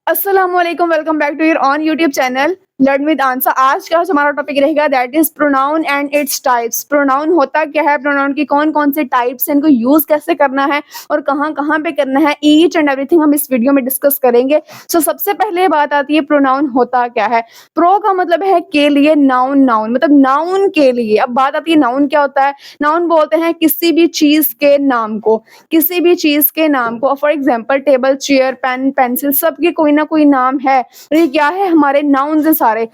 अस्सलामुअलैकुम, welcome back to your own YouTube channel learn with answer. आज का हमारा टॉपिक रहेगा that is pronoun and its types. Pronoun होता क्या है, प्रोनाउन की कौन कौन से टाइप्स हैं, इनको यूज कैसे करना है और कहाँ कहाँ पे करना है, ईच एंड एवरीथिंग हम इस वीडियो में डिस्कस करेंगे। सबसे पहले बात आती है प्रोनाउन होता क्या है। प्रो का मतलब है के लिए, नाउन नाउन मतलब नाउन के लिए। अब बात आती है नाउन क्या होता है। नाउन बोलते हैं किसी भी चीज के नाम को, किसी भी चीज के नाम को। For example table, chair, pen, pencil, सबके कोई ना कोई नाम है। और ये क्या है, हमारे नाउन्स हैं सारे।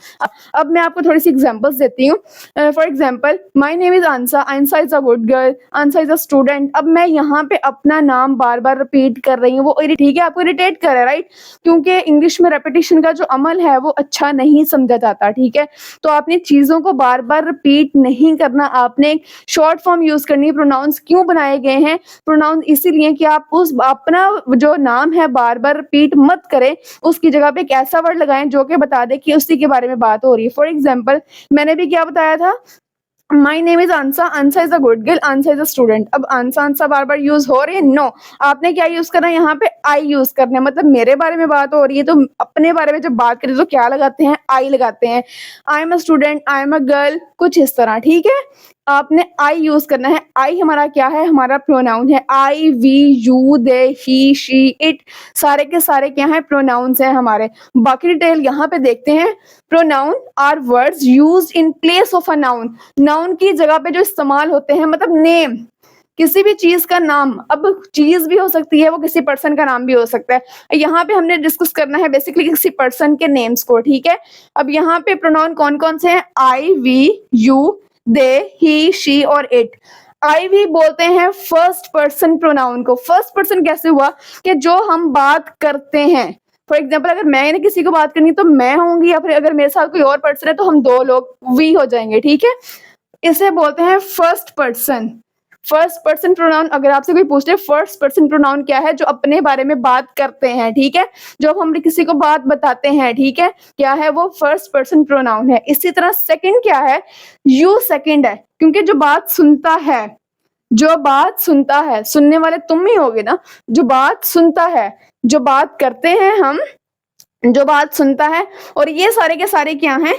अब मैं आपको थोड़ी सी एग्जांपल्स देती हूँ। For example, my name is Ansa, Ansa is a good girl, Ansa is a student. अब मैं यहाँ पे अपना नाम बार बार रिपीट कर रही हूँ, वो ठीक है, आपको इरिटेट कर रहा है, राइट? क्योंकि इंग्लिश में रेपिटेशन का जो अमल है वो अच्छा नहीं समझा जाता, ठीक है। तो आपने चीजों को बार बार रिपीट नहीं करना, आपने शॉर्ट फॉर्म यूज करनी है। प्रोनाउंस क्यों बनाए गए हैं? प्रोनाउंस इसीलिए कि आप उस अपना जो नाम है बार बार रिपीट मत करें, उसकी जगह पे एक ऐसा वर्ड लगाएं जो कि बता दे कि उसी के बारे में बात हो रही है। फॉर एग्जाम्पल, मैंने भी क्या बताया था, my name is Ansa, Ansa is a good girl, Ansa is a student. अब आंसा आंसा बार बार यूज हो रही है? नो। आपने क्या यूज करना है, यहाँ पे आई यूज करना है। मतलब मेरे बारे में बात हो रही है तो अपने बारे में जब बात करें तो क्या लगाते हैं, आई लगाते हैं। I am a student, I am a girl, कुछ इस तरह, ठीक है। आपने आई यूज करना है। आई हमारा क्या है, हमारा प्रोनाउन है। I, we, you, they, he, she, it, सारे के सारे क्या है, प्रोनाउंस हैं हमारे। बाकी डिटेल यहाँ पे देखते हैं। Pronoun are words used in place of a noun. Noun की जगह पे जो इस्तेमाल होते हैं, मतलब नेम, किसी भी चीज का नाम। अब चीज भी हो सकती है, वो किसी पर्सन का नाम भी हो सकता है। यहाँ पे हमने डिस्कस करना है बेसिकली किसी पर्सन के नेम्स को, ठीक है। अब यहाँ पे प्रोनाउन कौन कौन से हैं? I, we, you, they, he, she और इट। आई भी बोलते हैं फर्स्ट पर्सन प्रोनाउन को। फर्स्ट पर्सन कैसे हुआ कि जो हम बात करते हैं। फॉर एग्जाम्पल, अगर मैंने किसी को बात करनी तो मैं होंगी, या फिर अगर मेरे साथ कोई और पर्सन है तो हम दो लोग वी हो जाएंगे, ठीक है। इसे बोलते हैं first person. First person pronoun, अगर आपसे कोई पूछे फर्स्ट पर्सन प्रोनाउन क्या है, जो अपने बारे में बात करते हैं, ठीक है, जब हम किसी को बात बताते हैं, ठीक है, क्या है वो फर्स्ट पर्सन प्रोनाउन है। इसी तरह सेकंड क्या है, यू सेकंड है, क्योंकि जो बात सुनता है, जो बात सुनता है, सुनने वाले तुम ही होगे ना, जो बात सुनता है, जो बात करते हैं हम, जो बात सुनता है। और ये सारे के सारे क्या हैं,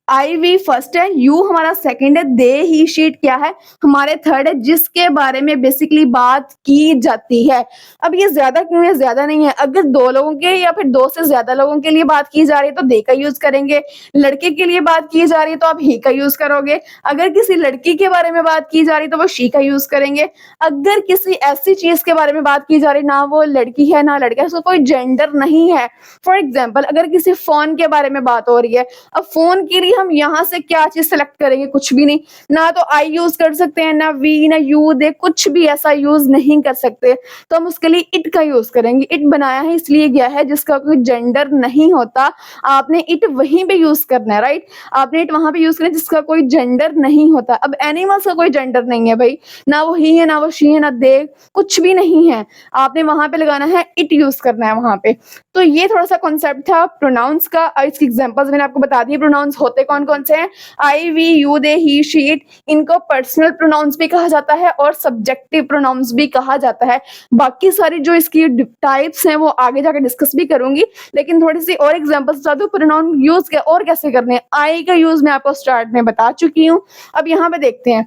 आई वी फर्स्ट है, यू हमारा सेकंड है, दे, ही, शीट क्या है, हमारे थर्ड है, जिसके बारे में बेसिकली बात की जाती है। अब ये ज्यादा क्यों है, ज्यादा नहीं है। अगर दो लोगों के या फिर दो से ज्यादा लोगों के लिए बात की जा रही है तो दे का यूज करेंगे। लड़के के लिए बात की जा रही है तो आप ही का यूज करोगे। अगर किसी लड़की के बारे में बात की जा रही है तो वो शी का यूज करेंगे। अगर किसी ऐसी चीज के बारे में बात की जा रही है, ना वो लड़की है ना लड़का है, उसका कोई जेंडर नहीं है। फॉर एग्जाम्पल, अगर किसी फोन के बारे में बात हो रही है, अब फोन के लिए हम यहाँ से क्या चीज सेलेक्ट करेंगे, कुछ भी नहीं। ना तो आई यूज कर सकते हैं, ना वी, ना यू, दे, कुछ भी ऐसा यूज नहीं कर सकते। तो हम उसके लिए इट का यूज करेंगे। इट बनाया है इसलिए गया है जिसका कोई जेंडर नहीं होता। आपने इट वहीं पे यूज करना है, राइट? आपने इट वहां पे यूज करना है जिसका कोई जेंडर नहीं होता। अब एनिमल्स का कोई जेंडर नहीं है भाई, ना वो ही है, ना वो शी है, ना दे, कुछ भी नहीं है। आपने वहां पे लगाना है, इट यूज करना है वहां पे। तो ये थोड़ा सा कॉन्सेप्ट था प्रोनाउंस का। इसकी एग्जांपल्स मैंने आपको बता दी। प्रोनाउंस होते कौन कौन से हैं, I, we, you, they, he, she, it. इनको पर्सनल प्रोनाउंस भी कहा जाता है और सब्जेक्टिव प्रोनाउंस भी कहा जाता है। बाकी सारी जो इसकी टाइप्स हैं वो आगे जाकर डिस्कस भी करूंगी, लेकिन थोड़ी सी और एग्जांपल्स बता दूं प्रोनाउन यूज और कैसे करने हैं। आई का यूज मैं आपको स्टार्ट में बता चुकी हूँ। अब यहाँ पे देखते हैं,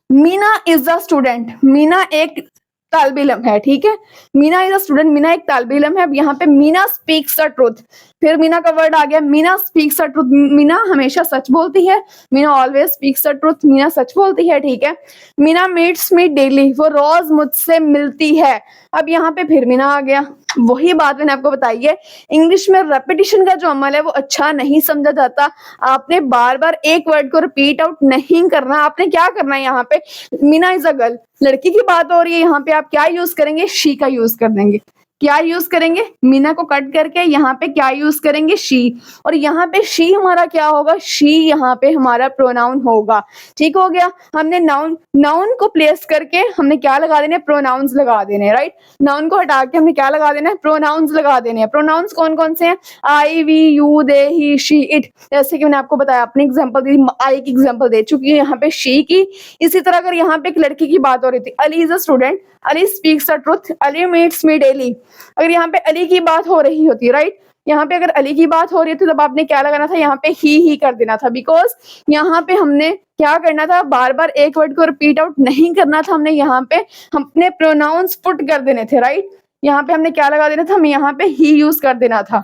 Meena is a student. Meena एक ताल्ब इल्म है, ठीक है। Meena is a student, Meena एक ताल्ब इल्म है। अब यहाँ पे मीना स्पीक्स द ट्रूथ, फिर मीना का वर्ड आ गया, Meena speaks the truth. Meena हमेशा सच बोलती है, Meena always speaks the truth, Meena सच बोलती है, ठीक है। मीना मीट्स मी डेली, वो रोज मुझसे मिलती है। अब यहाँ पे फिर मीना आ गया, वही बात मैंने आपको बताई है। इंग्लिश में रेपिटेशन का जो अमल है वो अच्छा नहीं समझा जाता। आपने बार बार एक वर्ड को रिपीट आउट नहीं करना। आपने क्या करना है, यहाँ पे मीना इज अ गर्ल, लड़की की बात हो रही है, यहाँ पे आप क्या यूज करेंगे, शी का यूज कर देंगे। क्या यूज करेंगे, मीना को कट करके यहाँ पे क्या यूज करेंगे, शी। और यहाँ पे शी हमारा क्या होगा, शी यहाँ पे हमारा प्रोनाउन होगा। ठीक हो गया। हमने नाउन, नाउन को प्लेस करके हमने क्या लगा देने, प्रोनाउंस लगा देने, राइट? नाउन को हटा के हमने क्या लगा देना है, प्रोनाउंस लगा देने हैं। प्रोनाउंस कौन कौन से हैं, I, we, you, they, he, she, it. जैसे कि मैंने आपको बताया, अपनी एग्जांपल दी, आई की एग्जांपल दे चुकी है यहाँ पे शी की। इसी तरह अगर यहाँ पे एक लड़की की बात हो रही थी, Ali is a student, Ali speaks the truth, Ali meets me daily. अगर यहाँ पे अली की बात हो रही होती, राइट, यहाँ पे अगर अली की बात हो रही थी तब आपने क्या लगाना था, यहाँ पे ही कर देना था, बिकॉज यहाँ पे हमने क्या करना था, बार बार एक वर्ड को रिपीट आउट नहीं करना था, हमने यहाँ पे हम अपने प्रोनाउंस पुट कर देने थे, राइट। यहाँ पे हमने क्या लगा देना था, हमें यहाँ पे ही यूज कर देना था।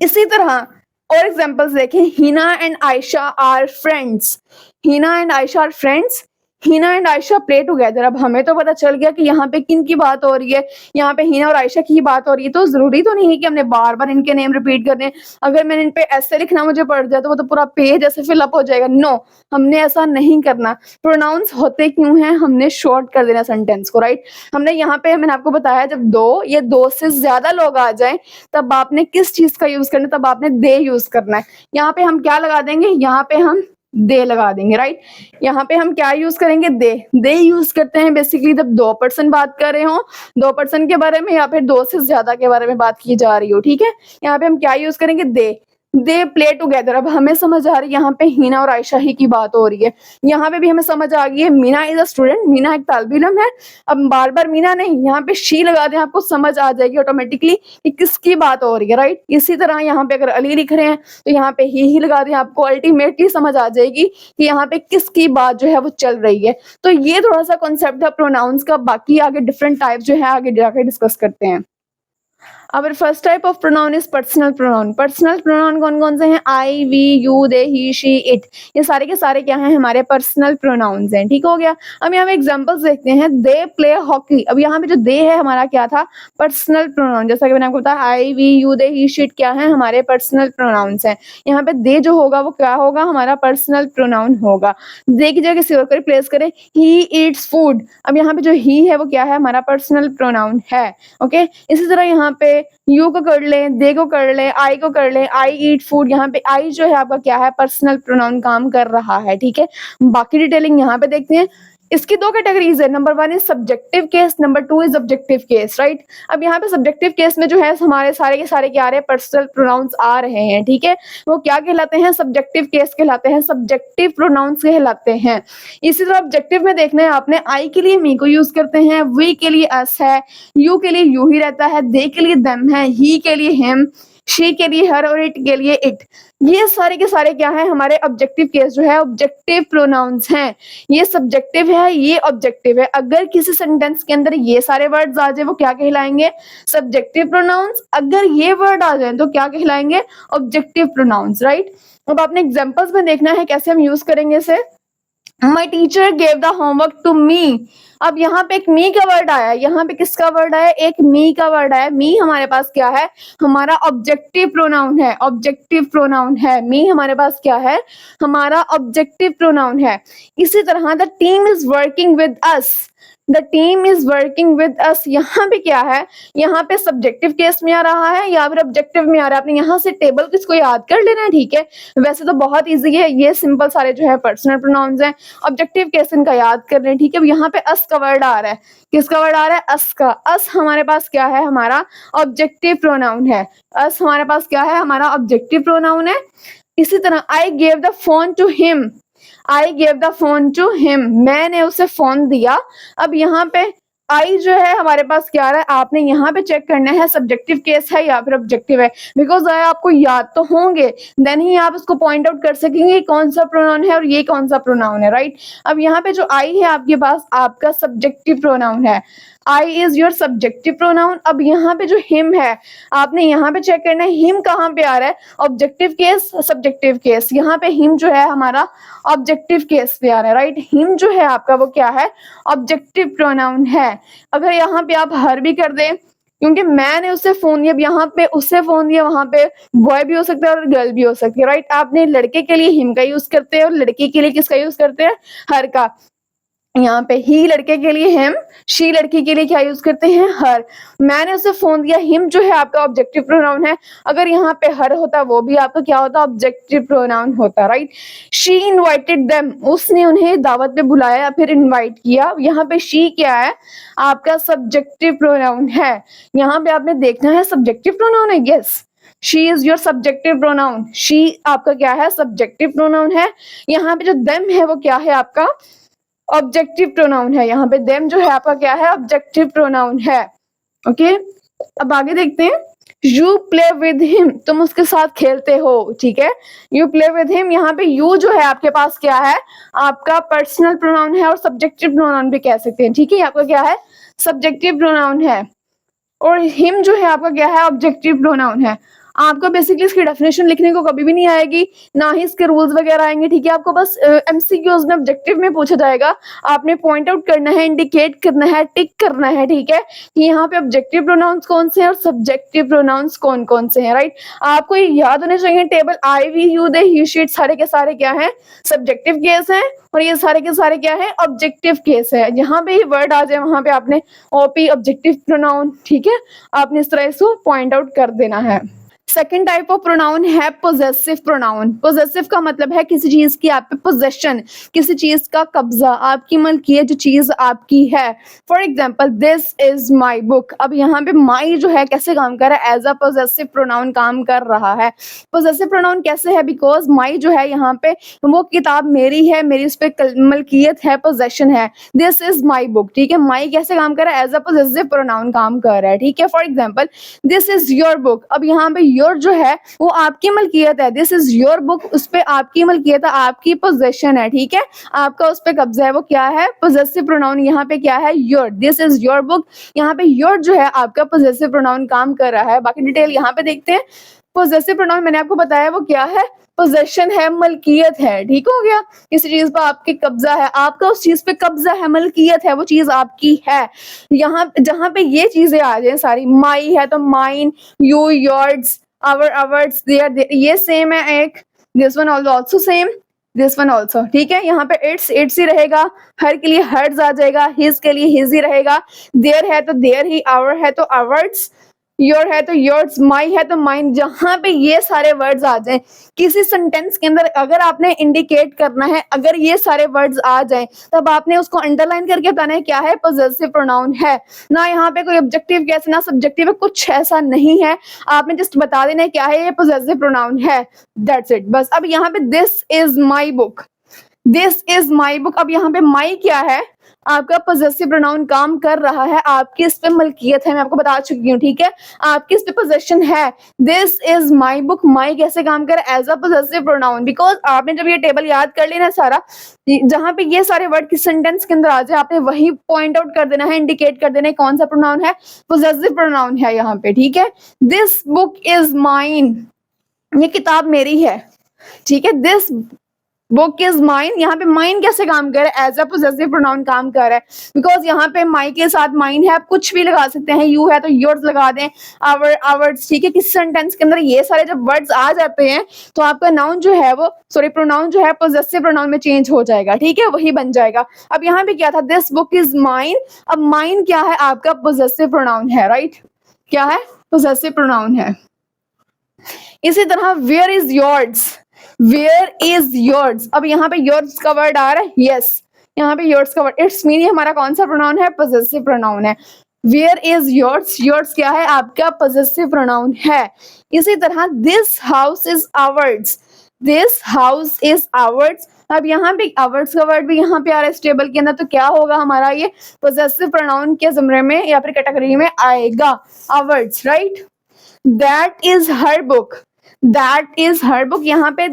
इसी तरह और एग्जांपल्स देखें, Hina and Ayesha are friends, Hina and Ayesha are friends, Hina and Ayesha play together. अब हमें तो पता चल गया कि यहाँ पे किन की बात हो रही है, यहाँ पे हिना और आयशा की बात हो रही है, तो जरूरी तो नहीं है कि हमने बार बार इनके नेम रिपीट करने। अगर मैंने इन पे ऐसे लिखना मुझे पड़ जाए तो वो तो पूरा पेज ऐसे फिलअप हो जाएगा। नो, हमने ऐसा नहीं करना। प्रोनाउंस होते क्यों हैं, हमने शॉर्ट कर देना सेंटेंस को, राइट। हमने यहाँ पे मैंने आपको बताया जब दो से ज्यादा लोग आ जाए तब आपने किस चीज का यूज करना है, तब आपने दे यूज करना है। यहाँ पे हम क्या लगा देंगे, यहाँ पे हम दे लगा देंगे, राइट। यहाँ पे हम क्या यूज करेंगे, दे यूज करते हैं बेसिकली जब दो पर्सन बात कर रहे हो, दो पर्सन के बारे में या फिर दो से ज्यादा के बारे में बात की जा रही हो, ठीक है। यहाँ पे हम क्या यूज करेंगे, दे प्ले टुगेदर। अब हमें समझ आ रही है यहाँ पे हिना और आयशा ही की बात हो रही है। यहाँ पे भी हमें समझ आ गई है Meena is a student, Meena एक तालिब इल्म है। अब बार बार मीना नहीं, यहाँ पे शी लगा दें, आपको समझ आ जाएगी ऑटोमेटिकली कि किसकी बात हो रही है, राइट। इसी तरह यहाँ पे अगर अली लिख रहे हैं तो यहाँ पे ही लगा दें, आपको अल्टीमेटली समझ आ जाएगी कि यहाँ पे किसकी बात जो है वो चल रही है। तो ये थोड़ा सा कॉन्सेप्ट है प्रोनाउंस का। बाकी आगे डिफरेंट टाइप जो है आगे जाकर डिस्कस करते हैं। Our first type of pronoun is personal pronoun. Personal pronoun कौन कौन से हैं, I, we, you, they, he, she, it, ये सारे के सारे क्या हैं, हमारे पर्सनल प्रोनाउंस हैं, ठीक हो गया। अब यहाँ पे एग्जांपल्स देखते हैं, दे प्ले हॉकी। अब यहाँ पे जो दे है हमारा क्या था, पर्सनल प्रोनाउन। जैसा कि मैंने आपको बताया I, we, you, they, he, she, it क्या है, हमारे पर्सनल प्रोनाउंस हैं। यहाँ पे दे जो होगा वो क्या होगा, हमारा पर्सनल प्रोनाउन होगा। दे की जगह किसी और को रिप्लेस करें, he eats food। अब यहाँ पे जो he है वो क्या है, हमारा पर्सनल प्रोनाउन है, ओके। इसी तरह यहाँ पे यू को कर ले, दे को कर ले, आई को कर ले, आई ईट फूड। यहाँ पे आई जो है आपका क्या है, पर्सनल प्रोनाउन काम कर रहा है, ठीक है। बाकी डिटेलिंग यहाँ पे देखते हैं। इसकी दो कैटेगरीज है, number 1 is subjective case, number 2 is objective case, right. अब यहाँ पे सब्जेक्टिव केस में जो है हमारे सारे के सारे क्या आ रहे हैं, पर्सनल प्रोनाउंस आ रहे हैं, ठीक है। वो क्या कहलाते हैं, सब्जेक्टिव केस कहलाते हैं, सब्जेक्टिव प्रोनाउंस कहलाते हैं। इसी तरह ऑब्जेक्टिव में देखना है आपने, आई के लिए मी को यूज करते हैं, वी के लिए अस है, यू के लिए यू ही रहता है, दे के लिए देम है, ही के लिए हिम, शी के लिए हर और इट के लिए इट। ये सारे के सारे क्या है, हमारे ऑब्जेक्टिव केस जो है ऑब्जेक्टिव प्रोनाउंस हैं। ये सब्जेक्टिव है, ये ऑब्जेक्टिव है। अगर किसी सेंटेंस के अंदर ये सारे वर्ड्स आ जाए वो क्या कहलाएंगे, सब्जेक्टिव प्रोनाउंस। अगर ये वर्ड आ जाए तो क्या कहलाएंगे, ऑब्जेक्टिव प्रोनाउंस, राइट। अब आपने एग्जांपल्स में देखना है कैसे हम यूज करेंगे इसे। My teacher gave the homework to me. अब यहाँ पे एक मी का वर्ड आया, यहाँ पे किसका वर्ड आया, एक मी का वर्ड आया। मी हमारे पास क्या है, हमारा ऑब्जेक्टिव प्रोनाउन है, ऑब्जेक्टिव प्रोनाउन है। मी हमारे पास क्या है, हमारा ऑब्जेक्टिव प्रोनाउन है। इसी तरह the team is working with us, the team is working with us. यहाँ पे क्या है, यहाँ पे सब्जेक्टिव केस में आ रहा है या फिर ऑब्जेक्टिव में आ रहा है। आपने यहाँ से टेबल किसको याद कर लेना है, ठीक है। वैसे तो बहुत इजी है, ये सिंपल सारे जो है पर्सनल प्रोनाउंस हैं। ऑब्जेक्टिव केस इनका याद कर लें, ठीक है। अब यहाँ पे अस का वर्ड आ रहा है, किसका वर्ड आ रहा है, अस का। अस हमारे पास क्या है, हमारा ऑब्जेक्टिव प्रोनाउन है। अस हमारे पास क्या है, हमारा ऑब्जेक्टिव प्रोनाउन है। इसी तरह I gave the phone to him, I gave the phone to him, मैंने उसे फोन दिया। अब यहाँ पे आई जो है हमारे पास क्या आ रहा है, आपने यहाँ पे चेक करना है सब्जेक्टिव केस है या फिर ऑब्जेक्टिव है। बिकॉज आई आपको याद तो होंगे, देन ही आप उसको पॉइंट आउट कर सकेंगे कौन सा प्रोनाउन है और ये कौन सा प्रोनाउन है, राइट। अब यहाँ पे जो आई है आपके पास आपका सब्जेक्टिव प्रोनाउन है, I is your subjective pronoun. अब यहाँ पे जो हिम है आपने यहाँ पे चेक करना है हिम कहाँ पे आ रहा है, ऑब्जेक्टिव केस सब्जेक्टिव केस। यहाँ पे हिम जो है हमारा ऑब्जेक्टिव केस पे आ रहा है, राइट। हिम जो है आपका वो क्या है, ऑब्जेक्टिव प्रोनाउन है। अगर यहाँ पे आप हर भी कर दें, क्योंकि मैंने उसे फोन दिया, यहाँ पे उससे फोन दिया, वहां पे बॉय भी हो सकता है और गर्ल भी हो सकती है, राइट। आपने लड़के के लिए हिम का यूज करते हैं और लड़की के लिए किसका यूज करते हैं, हर का। यहाँ पे ही लड़के के लिए हिम, शी लड़की के लिए क्या यूज करते हैं, हर। मैंने उसे फोन दिया, हिम जो है आपका ऑब्जेक्टिव प्रोनाउन है। अगर यहाँ पे हर होता वो भी आपका क्या होता, ऑब्जेक्टिव प्रोनाउन होता, राइट। शी इनवाइटेड देम, उसने उन्हें दावत पे बुलाया या फिर इनवाइट किया। यहाँ पे शी क्या है, आपका सब्जेक्टिव प्रोनाउन है। यहाँ पे आपने देखना है सब्जेक्टिव प्रोनाउन है, yes. She is your subjective pronoun, she आपका क्या है, सब्जेक्टिव प्रोनाउन है। यहाँ पे जो देम है वो क्या है, आपका ऑब्जेक्टिव प्रोनाउन है। यहाँ पे देम जो है आपका क्या है, ऑब्जेक्टिव प्रोनाउन है, ओके। अब आगे देखते हैं, यू प्ले विद हिम, तुम उसके साथ खेलते हो, ठीक है। यू प्ले विद हिम, यहाँ पे यू जो है आपके पास क्या है, आपका पर्सनल प्रोनाउन है और सब्जेक्टिव प्रोनाउन भी कह सकते हैं, ठीक है। आपका क्या है, सब्जेक्टिव प्रोनाउन है, और हिम जो है आपका क्या है, ऑब्जेक्टिव प्रोनाउन है। आपको बेसिकली इसकी डेफिनेशन लिखने को कभी भी नहीं आएगी, ना ही इसके रूल्स वगैरह आएंगे, ठीक है। आपको बस एमसीक्यूज में ऑब्जेक्टिव में पूछा जाएगा, आपने पॉइंट आउट करना है, इंडिकेट करना है, टिक करना है, ठीक है, कि यहाँ पे ऑब्जेक्टिव प्रोनाउंस कौन से हैं और सब्जेक्टिव प्रोनाउंस कौन कौन से हैं, राइट। आपको ये याद होने चाहिए, table I we you they he she it सारे के सारे क्या है, सब्जेक्टिव केस हैं, और ये सारे के सारे क्या है, ऑब्जेक्टिव केस है। जहां पे ही वर्ड आ जाए वहां पे आपने ओपी ऑब्जेक्टिव प्रोनाउन, ठीक है, आपने इस तरह इसको पॉइंट आउट कर देना है। सेकेंड टाइप ऑफ प्रोनाउन है पोजेसिव प्रोनाउन। पोजेसिव का मतलब है किसी चीज की आप पे पोजेशन, किसी चीज का कब्जा, आपकी मलकियत, जो चीज आपकी है। For example, this is my book. अब यहाँ पे माई जो है कैसे काम कर रहा है, एज अ पोजेसिव प्रोनाउन काम कर रहा है। पोजेसिव प्रोनाउन कैसे है, बिकॉज माई जो है यहाँ पे वो किताब मेरी है, मेरी उस पर मलकियत है, पोजेशन है। दिस इज माई बुक, ठीक है। माई कैसे काम कर रहा है, एज अ पोजेसिव प्रोनाउन काम कर रहा है, ठीक है। For example, this is your book. अब यहाँ पे योर जो है वो आपकी मलकियत है, दिस इज योर बुक, उस पे आपकी मलकियत है, आपकी पोजेशन है, ठीक है, आपका उस पे कब्जा है, वो क्या है, पोजेसिव प्रोनाउन यहाँ पे क्या है, your. This is your book, यहाँ पे योर जो है आपका पोजेसिव प्रोनाउन काम कर रहा है। बाकी डिटेल यहाँ पे देखते हैं। पोजेसिव प्रोनाउन मैंने आपको बताया वो क्या है, पोजेशन है, मलकियत है, ठीक हो गया। किसी चीज पर आपके कब्जा है, आपका उस चीज पे कब्जा है, मलकियत है, वो चीज आपकी है। यहाँ जहां पे ये चीजें आ जाए सारी, माई है तो mine, you, yours, our, ours, their, ये सेम है एक, this one also same, this one also, ठीक है। यहाँ पे इट्स इट्स ही रहेगा, हर के लिए हर्ड्स आ जाएगा, हिज के लिए हिज ही रहेगा, देयर है तो देयर ही, आवर है तो आवर्स, योर है तो योर्स, माई है तो माइन। जहां पे ये सारे वर्ड्स आ जाएं किसी सेंटेंस के अंदर, अगर आपने इंडिकेट करना है, अगर ये सारे वर्ड्स आ जाएं, तब आपने उसको अंडरलाइन करके बताना है क्या है, पोजेसिव प्रोनाउन है। ना यहाँ पे कोई ऑब्जेक्टिव कैसे, ना सब्जेक्टिव है, कुछ ऐसा नहीं है, आपने जस्ट बता देना है क्या है, ये पोजेसिव प्रोनाउन है, दैट्स इट, बस। अब यहाँ पे this is my book, this is my book. अब यहाँ पे माई क्या है, आपका पोजेसिव प्रोनाउन काम कर रहा है, आपकी इस पे मलकियत है, मैं आपको बता चुकी हूँ, ठीक है, आपकी इस पे पोजेशन है। This is my book, my कैसे काम कर, as a possessive pronoun, because आपने जब ये टेबल याद कर लेना सारा, जहां पे ये सारे वर्ड किस सेंटेंस के अंदर आ जाए, आपने वही पॉइंट आउट कर देना है, इंडिकेट कर देना है कौन सा प्रोनाउन है, पोजेसिव प्रोनाउन है यहाँ पे, ठीक है। दिस बुक इज माइन, ये किताब मेरी है, ठीक है। दिस बुक इज माइन, यहाँ पे माइन कैसे काम कर रहा है, एज अ पोजेसिव प्रोनाउन काम कर रहा है, बिकॉज यहाँ पे माई के साथ माइन है, आप कुछ भी लगा सकते हैं, यू है तो योर्स लगा दें, आवर, आवर्स, ठीक है। किस सेंटेंस के अंदर ये सारे जब वर्ड्स आ जाते हैं तो आपका नाउन जो है वो, सॉरी, प्रोनाउन जो है पोजेसिव प्रोनाउन में चेंज हो जाएगा, ठीक है, वही बन जाएगा। अब यहाँ पे क्या था, दिस बुक इज माइन, अब माइन क्या है, आपका पोजेसिव प्रोनाउन है, राइट, क्या है, पोजेसिव प्रोनाउन है। इसी तरह where is yours, where is yours, अब यहाँ पे योर्स का वर्ड आ रहा है, यस, यहाँ पे योर्स का वर्ड, इट्स मीन हमारा कौन सा प्रोनाउन है, पोजेसिव प्रोनाउन है। वेयर इज योर्स, योर्स क्या है, आपका पोजेसिव प्रोनाउन है। इसी तरह this house is ours, this house is ours, अब यहाँ पे आवर्स का वर्ड भी यहाँ पे आ रहा है इस टेबल के अंदर, तो क्या होगा हमारा, ये पोजेसिव प्रोनाउन के ज़मरे में या फिर कैटेगरी में आएगा, hours, right. That is her book, that is her book, यहाँ पे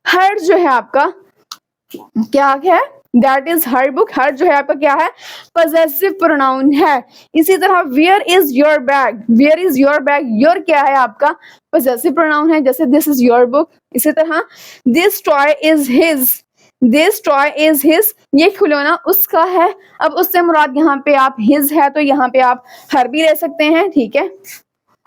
हर जो है आपका क्या है, दैट इज हर बुक, हर जो है आपका क्या है, पोजेसिव प्रोनाउन है। इसी तरह where is your bag, where is your bag, your क्या है आपका, पोजेसिव प्रोनाउन है, जैसे दिस इज योर बुक। इसी तरह this toy is his, this toy is his, ये खिलौना उसका है। अब उससे मुराद यहाँ पे आप हिज है तो यहाँ पे आप हर भी ले सकते हैं, ठीक है।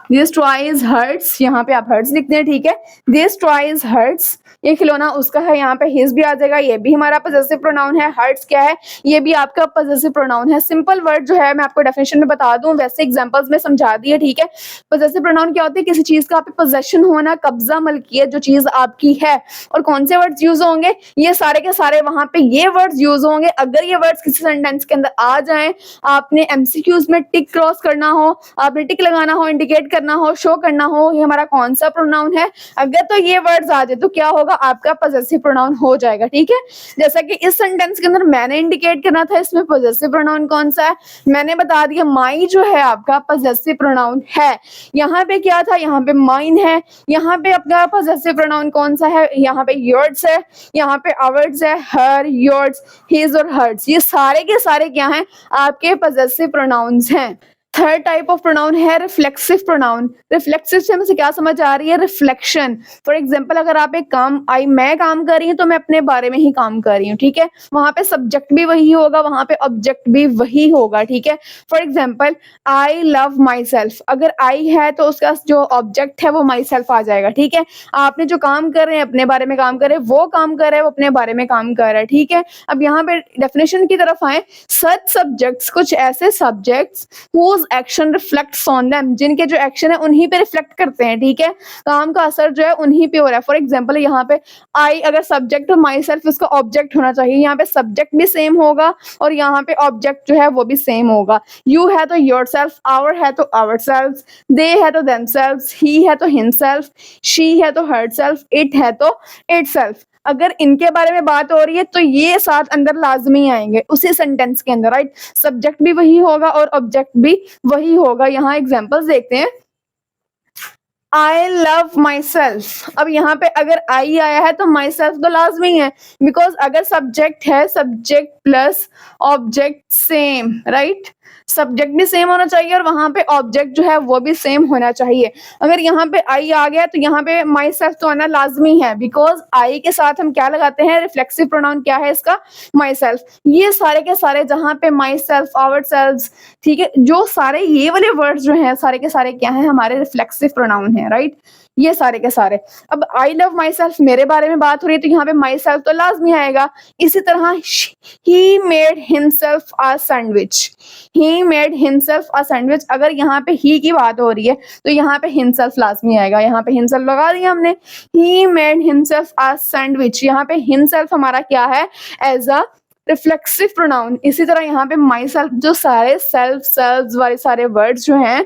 दिस टॉय इज हर्ट्स, यहाँ पे आप हर्ट्स लिखते हैं, ठीक है। दिस टॉय इज हर्ट्स, ये खिलौना उसका है, यहाँ पे हिज भी आ जाएगा, ये भी हमारा पोजेसिव प्रोनाउन है। हर्ट्स क्या है, ये भी आपका पोजेसिव प्रोनाउन है। सिंपल वर्ड जो है मैं आपको डेफिनेशन में बता दूं, वैसे एग्जांपल्स में समझा दिए, ठीक है। पोजेसिव प्रोनाउन क्या होती है, किसी चीज का आप पे पोजेशन होना, कब्जा, मलकियत, जो चीज आपकी है। और कौन से वर्ड्स यूज होंगे, ये सारे के सारे वहां पे ये वर्ड्स यूज होंगे। अगर ये वर्ड्स किसी सेंटेंस के अंदर आ जाएं, आपने एमसीक्यूज में टिक क्रॉस करना हो, आपने टिक लगाना हो, इंडिकेट करना हो, शो करना हो, ये हमारा कौन सा प्रोनाउन है। अगर तो ये वर्ड्स आ जाए तो क्या होगा, आपका पॉजेसिव प्रोनाउन हो जाएगा, ठीक है। जैसा कि इस सेंटेंस के अंदर मैंने इंडिकेट करना था इसमें पॉजेसिव प्रोनाउन कौन सा है, मैंने बता दिया माई जो है आपका पॉजेसिव प्रोनाउन है। यहाँ पे क्या था, यहाँ पे माइन है, यहाँ पे आपका पॉजेसिव प्रोनाउन कौन सा है, यहाँ पे योर्स है, यहाँ पे आवर्स है, हर, योर्स, हिज और हर्ट्स, ये सारे के सारे क्या हैं, आपके पॉजेसिव प्रोनाउंस हैं। थर्ड टाइप ऑफ प्रोनाउन है रिफ्लेक्सिव प्रोनाउन। रिफ्लेक्सिव से मुझे क्या समझ आ रही है, रिफ्लेक्शन। फॉर एग्जांपल अगर आप एक काम मैं काम कर रही हूँ तो मैं अपने बारे में ही काम कर रही हूँ, ठीक है। वहां पे सब्जेक्ट भी वही होगा, वहां पे ऑब्जेक्ट भी वही होगा, ठीक है। For example I love my self, अगर आई है तो उसका जो ऑब्जेक्ट है वो माई सेल्फ आ जाएगा, ठीक है। आपने जो काम कर रहे हैं अपने बारे में काम कर रहे हैं, वो काम कर रहे हैं वो अपने बारे में काम कर रहा है, ठीक है। अब यहाँ पे डेफिनेशन की तरफ आए, सच सब्जेक्ट्स, कुछ ऐसे subjects whose action reflects on them, जिनके जो एक्शन है उन्हीं पे रिफ्लेक्ट करते हैं, ठीक है। काम का असर जो है उन्हीं पे हो रहा है। फॉर एग्जांपल यहाँ पे आई अगर सब्जेक्ट और माई सेल्फ, इसका ऑब्जेक्ट होना चाहिए, यहाँ पे सब्जेक्ट भी सेम होगा और यहाँ पे ऑब्जेक्ट जो है वो भी सेम होगा। यू है तो योर सेल्फ, आवर है तो आवर सेल्फ, दे है तो देम सेल्फ, ही है तो हिम सेल्फ, शी है तो हर सेल्फ, इट है तो इट सेल्फ। अगर इनके बारे में बात हो रही है तो ये साथ अंदर लाजमी आएंगे उसी सेंटेंस के अंदर, राइट। सब्जेक्ट भी वही होगा और ऑब्जेक्ट भी वही होगा। यहाँ एग्जांपल्स देखते हैं, आई लव माई सेल्फ। अब यहाँ पे अगर आई आया है तो माई सेल्फ तो लाजमी है, बिकॉज अगर सब्जेक्ट है, subject plus object same, right. Subject भी सेम होना चाहिए और वहां पे ऑब्जेक्ट जो है वो भी सेम होना चाहिए। अगर यहाँ पे आई आ गया तो यहाँ पे माई सेल्फ तो आना लाजमी है, बिकॉज आई के साथ हम क्या लगाते हैं, रिफ्लेक्सिव प्रोनाउन क्या है इसका, माई सेल्फ। ये सारे के सारे जहाँ पे माई सेल्फ, आवर सेल्फ, ठीक है, जो सारे ये वाले वर्ड्स जो हैं सारे के सारे क्या है, हमारे रिफ्लेक्सिव प्रोनाउन है, राइट। ये सारे के सारे। अब आई लव माई सेल्फ, मेरे बारे में बात हो रही है तो यहाँ पे माई सेल्फ तो लाजमी आएगा। इसी तरह he made himself a sandwich, he made himself a sandwich, अगर यहाँ पे ही की बात हो रही है तो यहाँ पे हिमसेल्फ लाजमी आएगा। यहाँ पे हिमसेल्फ लगा दिया हमने, he made himself a sandwich, यहाँ पे हिमसेल्फ हमारा क्या है, एज अ रिफ्लेक्सिव प्रोनाउन। इसी तरह यहाँ पे माई सेल्फ, जो सारे सेल्फ सेल्फ वाले सारे वर्ड्स जो हैं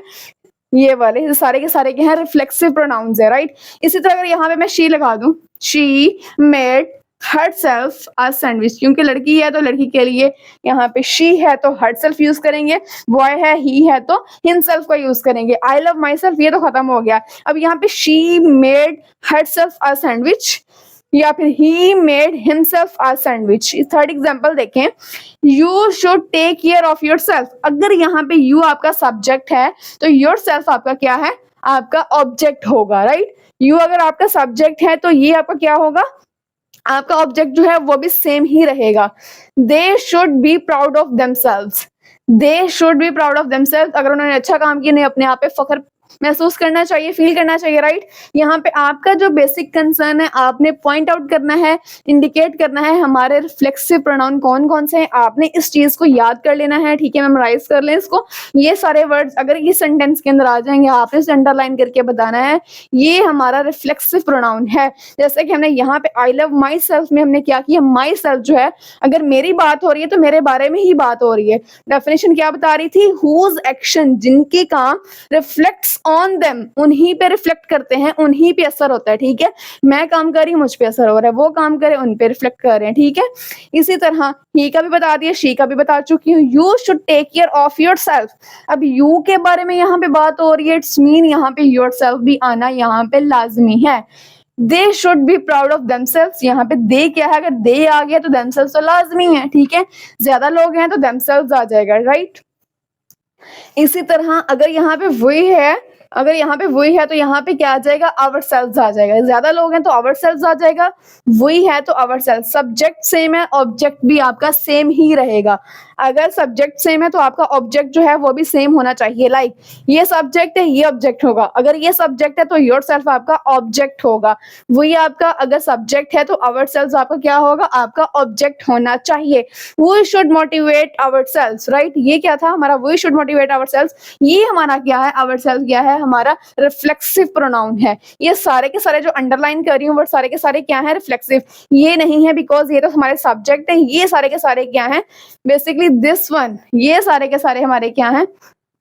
ये वाले सारे के सारे क्या है, रिफ्लेक्सिव प्रोनाउंस है, राइट। इसी तरह अगर यहाँ पे मैं शी लगा दूं, she made herself a sandwich, क्योंकि लड़की है तो लड़की के लिए यहाँ पे she है तो herself यूज करेंगे, boy है he है तो himself का यूज करेंगे। I love myself ये तो खत्म हो गया। अब यहाँ पे she made herself a sandwich या फिर he made himself a sandwich। Third example देखें, you should take care of yourself, अगर यहाँ पे you आपका सब्जेक्ट है तो yourself आपका क्या है, आपका ऑब्जेक्ट होगा, राइट। you अगर आपका सब्जेक्ट है तो ये आपका क्या होगा, आपका ऑब्जेक्ट जो है वो भी सेम ही रहेगा। They should be proud of themselves, they should be proud of themselves, अगर उन्होंने अच्छा काम किया, नहीं अपने आप पे फख्र महसूस करना चाहिए, फील करना चाहिए, राइट। यहाँ पे आपका जो बेसिक कंसर्न है, आपने पॉइंट आउट करना है, इंडिकेट करना है हमारे रिफ्लेक्सिव प्रोनाउन कौन कौन से हैं, आपने इस चीज को याद कर लेना है, ठीक है, मेमोराइज कर लें इसको। ये सारे वर्ड्स अगर ये सेंटेंस के अंदर आ जाएंगे, आपने इसे अंडरलाइन करके बताना है, ये हमारा रिफ्लेक्सिव प्रोनाउन है। जैसे कि हमने यहाँ पे आई लव माई सेल्फ में हमने क्या किया, माई सेल्फ जो है अगर मेरी बात हो रही है तो मेरे बारे में ही बात हो रही है। डेफिनेशन क्या बता रही थी, हुज एक्शन, जिनके काम रिफ्लेक्ट्स ऑन देम, उन्हीं पे रिफ्लेक्ट करते हैं, उन्हीं पे असर होता है, ठीक है। मैं काम कर रही हूँ, मुझ पे असर हो रहा है, वो काम करे उन पे रिफ्लेक्ट कर रहे हैं, ठीक है। इसी तरह ही का भी बता दिया, शी का भी बता चुकी हूँ। You should take care of yourself, अब यू के बारे में यहाँ पे बात हो रही है, इट्स मीन यहाँ पे योर सेल्फ भी आना यहाँ पे लाजमी है। They should be proud of themselves, यहाँ पे दे क्या है, अगर दे आ गया तो देमसेल्व्स तो लाजमी है, ठीक है। ज्यादा लोग हैं तो देमसेल्व्स आ जाएगा, राइट। इसी तरह अगर यहाँ पे वही है, अगर यहाँ पे वही है तो यहाँ पे क्या आ जाएगा, आवर सेल्व्स आ जाएगा। ज्यादा लोग हैं तो आवर सेल्व्स आ जाएगा, वही है तो आवर सेल्व्स। सब्जेक्ट सेम है, ऑब्जेक्ट भी आपका सेम ही रहेगा। अगर सब्जेक्ट सेम है तो आपका ऑब्जेक्ट जो है वो भी सेम होना चाहिए। लाइक ये सब्जेक्ट है, ये ऑब्जेक्ट होगा, अगर ये सब्जेक्ट है तो योर सेल्फ आपका ऑब्जेक्ट होगा, वही आपका अगर सब्जेक्ट है तो आवर सेल्व्स आपका क्या होगा, आपका ऑब्जेक्ट होना चाहिए। We should motivate ourselves, right. ये क्या था हमारा, we should motivate ourselves, ये हमारा क्या है, आवर सेल्फ क्या है, हमारा रिफ्लेक्सिव प्रोनाउन है। ये सारे के सारे जो अंडरलाइन कर रही हूँ वो सारे के सारे क्या है, रिफ्लेक्सिव। ये नहीं है बिकॉज ये तो हमारे सब्जेक्ट है, ये सारे के सारे क्या है, बेसिकली दिस वन, ये सारे के सारे हमारे क्या हैं,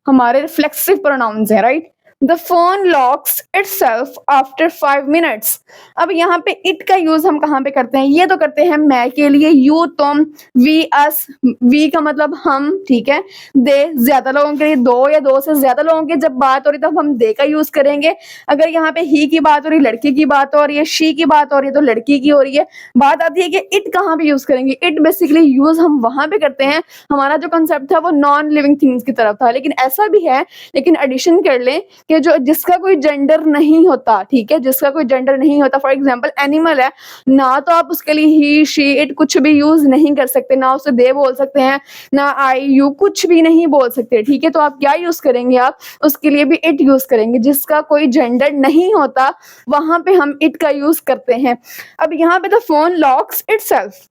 हमारे रिफ्लेक्सिव प्रोनाउंस है, right. The phone locks itself after 5 minutes. अब यहाँ पे इट का यूज हम कहाँ पे करते हैं? ये तो करते हैं मैं के लिए, यू, तुम, वी, अस। वी का मतलब हम, ठीक है। दे ज्यादा लोगों के लिए, दो या दो से ज्यादा लोगों की जब बात हो रही तब हम दे का यूज करेंगे। अगर यहाँ पे ही की बात हो रही, लड़की की बात हो रही है, शी की बात हो रही है तो लड़की की हो रही है। बात आती है कि इट कहाँ पे यूज करेंगे। इट बेसिकली यूज हम वहां पे करते हैं, हमारा जो कंसेप्ट था वो नॉन लिविंग थिंग्स की तरफ था, लेकिन ऐसा भी है, लेकिन एडिशन कर लें कि जो जिसका कोई जेंडर नहीं होता, ठीक है, जिसका कोई जेंडर नहीं होता। फॉर एग्जांपल एनिमल है ना, तो आप उसके लिए ही, शी, इट कुछ भी यूज नहीं कर सकते, ना उसे दे बोल सकते हैं, ना आई, यू, कुछ भी नहीं बोल सकते, ठीक है। तो आप क्या यूज करेंगे? आप उसके लिए भी इट यूज करेंगे। जिसका कोई जेंडर नहीं होता वहां पे हम इट का यूज करते हैं। अब यहाँ पे द फोन लॉक्स इटसेल्फ।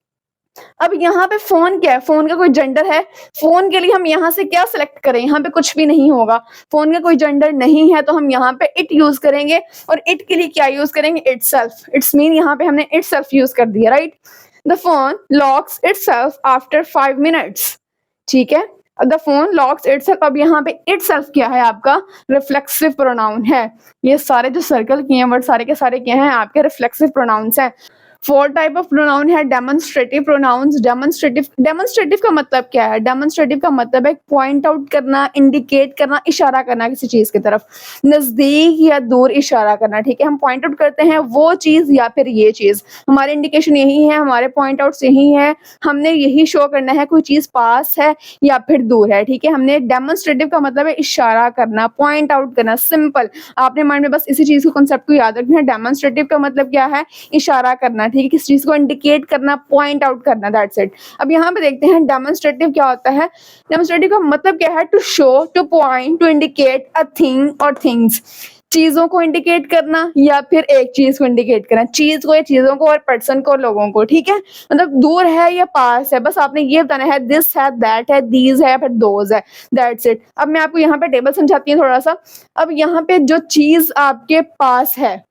अब यहाँ पे फोन क्या है? फोन का कोई जेंडर है? फोन के लिए हम यहाँ से क्या सिलेक्ट करें? यहाँ पे कुछ भी नहीं होगा, फोन का कोई जेंडर नहीं है, तो हम यहाँ पे इट यूज करेंगे। और इट के लिए क्या यूज करेंगे? इटसेल्फ। इट्स मीन यहाँ पे हमने इटसेल्फ यूज कर दिया, right. The phone locks itself after 5 minutes, ठीक है। The phone locks itself. अब यहाँ पे इटसेल्फ क्या है? आपका रिफ्लेक्सिव प्रोनाउन है। ये सारे जो सर्कल किए हैं वर्ड, सारे के सारे क्या हैं? आपके रिफ्लेक्सिव प्रोनाउंस हैं। 4 टाइप ऑफ प्रोनाउन है। Demonstrative pronouns. डेमोन्स्ट्रेटिव का मतलब क्या है? डेमोन्स्ट्रेटिव का मतलब है पॉइंट आउट करना, इंडिकेट करना, इशारा करना किसी चीज की तरफ, नजदीक या दूर इशारा करना, ठीक है। हम पॉइंट आउट करते हैं वो चीज या फिर ये चीज, हमारे इंडिकेशन यही है, हमारे पॉइंट आउट यही है, हमने यही शो करना है कोई चीज पास है या फिर दूर है, ठीक है। हमने डेमोन्स्ट्रेटिव का मतलब है इशारा करना, पॉइंट आउट करना, सिंपल। आपने माइंड में बस इसी चीज को, कंसेप्ट को याद रखना है। डेमोन्स्ट्रेटिव का मतलब क्या है? इशारा करना, ठीक है, किस चीज को इंडिकेट करना, पॉइंट आउट करना, दैट्स इट। अब यहाँ पे देखते हैं डेमोन्स्ट्रेटिव क्या होता है। डेमोन्स्ट्रेटिव का मतलब क्या है? To show, to point, to indicate a thing और थिंग्स। चीजों को इंडिकेट करना या फिर एक चीज को इंडिकेट करना, चीज को या चीजों को और पर्सन को, लोगों को, ठीक है। मतलब दूर है या पास है, बस आपने ये बताना है। दिस है, दैट है, दीज है, फिर दोज है, दैट्स इट। अब मैं आपको यहाँ पे टेबल समझाती हूँ थोड़ा सा। अब यहाँ पे जो चीज आपके पास है,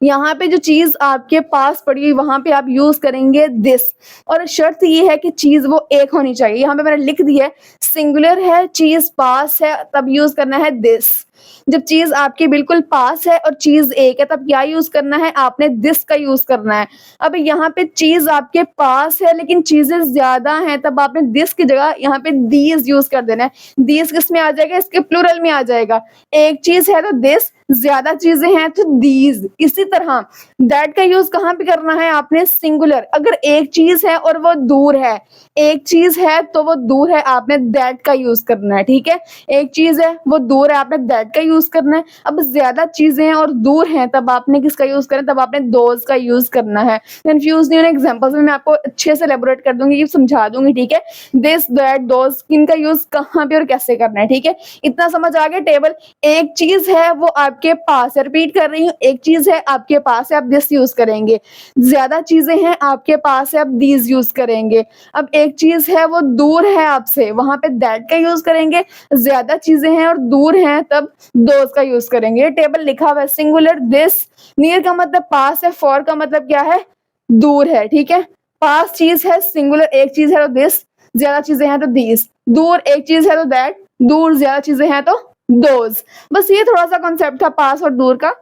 यहाँ पे जो चीज आपके पास पड़ी हुई, वहां पे आप यूज करेंगे दिस। और शर्त ये है कि चीज वो एक होनी चाहिए। यहाँ पे मैंने लिख दिया है, सिंगुलर है, चीज पास है, तब यूज करना है दिस। जब चीज आपके बिल्कुल पास है और चीज एक है, तब क्या यूज करना है? आपने दिस का यूज करना है। अब यहाँ पे चीज आपके पास है लेकिन चीजें ज्यादा हैं, तब आपने दिस की जगह यहाँ पे दीज यूज कर देना है। दीज किस में आ जाएगा? इसके प्लूरल में आ जाएगा। एक चीज है तो दिस, ज्यादा चीजें हैं तो दीज। इसी तरह दैट का यूज कहाँ पे करना है? आपने सिंगुलर। अगर एक चीज है और वो दूर है, एक चीज है तो वो दूर है, आपने दैट का यूज करना है, ठीक है। एक चीज है वो दूर है, आपने दैट का यूज करना है। अब ज्यादा चीजें हैं और दूर हैं, तब आपने किसका यूज करना है? तब आपने दोज का यूज करना है। कंफ्यूज नहीं होना, एग्जांपल्स में मैं आपको अच्छे से एलेबोरेट कर दूंगी, ये समझा दूंगी, ठीक है। दिस, दैट, दोज, इनका यूज कहाँ पे और कैसे करना है, ठीक है। इतना समझ आ गया। टेबल, एक चीज है वो आपके पास है, रिपीट कर रही हूँ, एक चीज है आपके पास है, आप दिस यूज करेंगे। ज्यादा चीजें हैं आपके पास है, आप दीज यूज करेंगे। अब एक चीज है वो दूर है आपसे, वहां पे दैट का यूज करेंगे। ज्यादा चीजें हैं और दूर हैं, तब दोज का यूज करेंगे। टेबल लिखा हुआ है, सिंगुलर दिस, नियर का मतलब पास है, फॉर का मतलब क्या है? दूर है, ठीक है। पास चीज है, सिंगुलर एक चीज है तो दिस, ज्यादा चीजें हैं तो दीज, दूर एक चीज है तो दैट, दूर ज्यादा चीजें हैं तो दोज। बस ये थोड़ा सा कॉन्सेप्ट था पास और दूर का।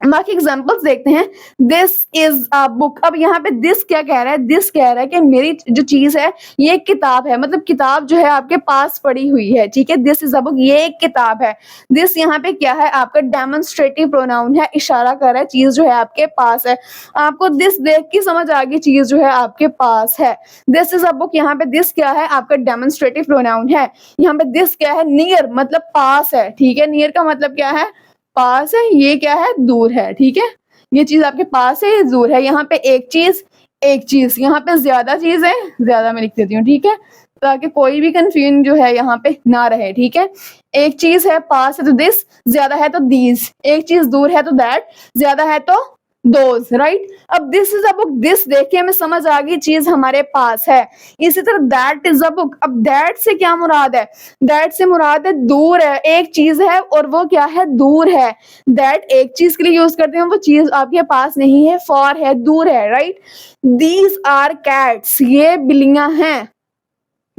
बाकी एग्जांपल्स देखते हैं। This is a book. अब यहाँ पे दिस क्या कह रहा है? दिस कह रहा है कि मेरी जो चीज है ये एक किताब है, मतलब किताब जो है आपके पास पड़ी हुई है, ठीक है। दिस इज अ बुक, ये एक किताब है। दिस यहाँ पे क्या है? आपका डेमोन्स्ट्रेटिव प्रोनाउन है, इशारा कर रहा है चीज जो है आपके पास है। आपको दिस देख के समझ आ गई चीज जो है आपके पास है। दिस इज अ बुक, यहाँ पे दिस क्या है? आपका डेमोन्स्ट्रेटिव प्रोनाउन है। यहाँ पे दिस क्या है? नियर, मतलब पास है, ठीक है। नियर का मतलब क्या है? पास है। ये क्या है? दूर है, ठीक है। ये चीज आपके पास है, ये दूर है। यहाँ पे एक चीज, एक चीज, यहाँ पे ज्यादा चीज है, ज्यादा मैं लिख देती हूँ, ठीक है, ताकि कोई भी कंफ्यूजन जो है यहाँ पे ना रहे, ठीक है। एक चीज है पास है तो दिस, ज्यादा है तो दीज, एक चीज दूर है तो दैट, ज्यादा है तो दोज, राइट। अब this is a book, this देख के हमें समझ आ गई चीज हमारे पास है। इसी तरह दैट इज अ बुक। अब दैट से क्या मुराद है? दैट से मुराद है दूर है, एक चीज है और वो क्या है? दूर है। दैट एक चीज के लिए यूज करते हैं, वो चीज आपके पास नहीं है, फॉर है, दूर है, राइट। दीज आर कैट्स, ये बिल्लियां हैं।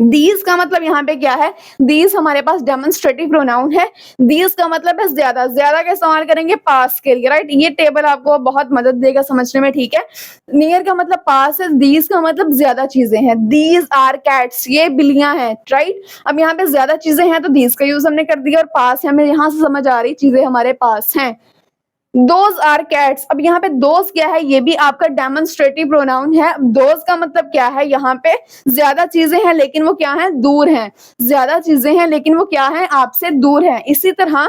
दीज का मतलब यहाँ पे क्या है, दीज हमारे पास डेमोन्स्ट्रेटिव प्रोनाउन है। दीज का मतलब है ज्यादा, ज्यादा का इस्तेमाल करेंगे पास के लिए, राइट। ये टेबल आपको बहुत मदद देगा समझने में, ठीक है। नियर का मतलब पास है, दीज का मतलब ज्यादा चीजें हैं। दीज आर कैट्स, ये बिल्लियां हैं, राइट। अब यहाँ पे ज्यादा चीजें हैं तो दीज का यूज हमने कर दिया, और पास है, हमें यहाँ से समझ आ रही चीजें हमारे पास हैं। दोज आर कैट्स, अब यहाँ पे दोज क्या है, ये भी आपका डेमोन्स्ट्रेटिव प्रोनाउन है। दोज का मतलब क्या है, यहाँ पे ज्यादा चीजें हैं लेकिन वो क्या है, दूर हैं। ज्यादा चीजें हैं लेकिन वो क्या है, आपसे दूर हैं। इसी तरह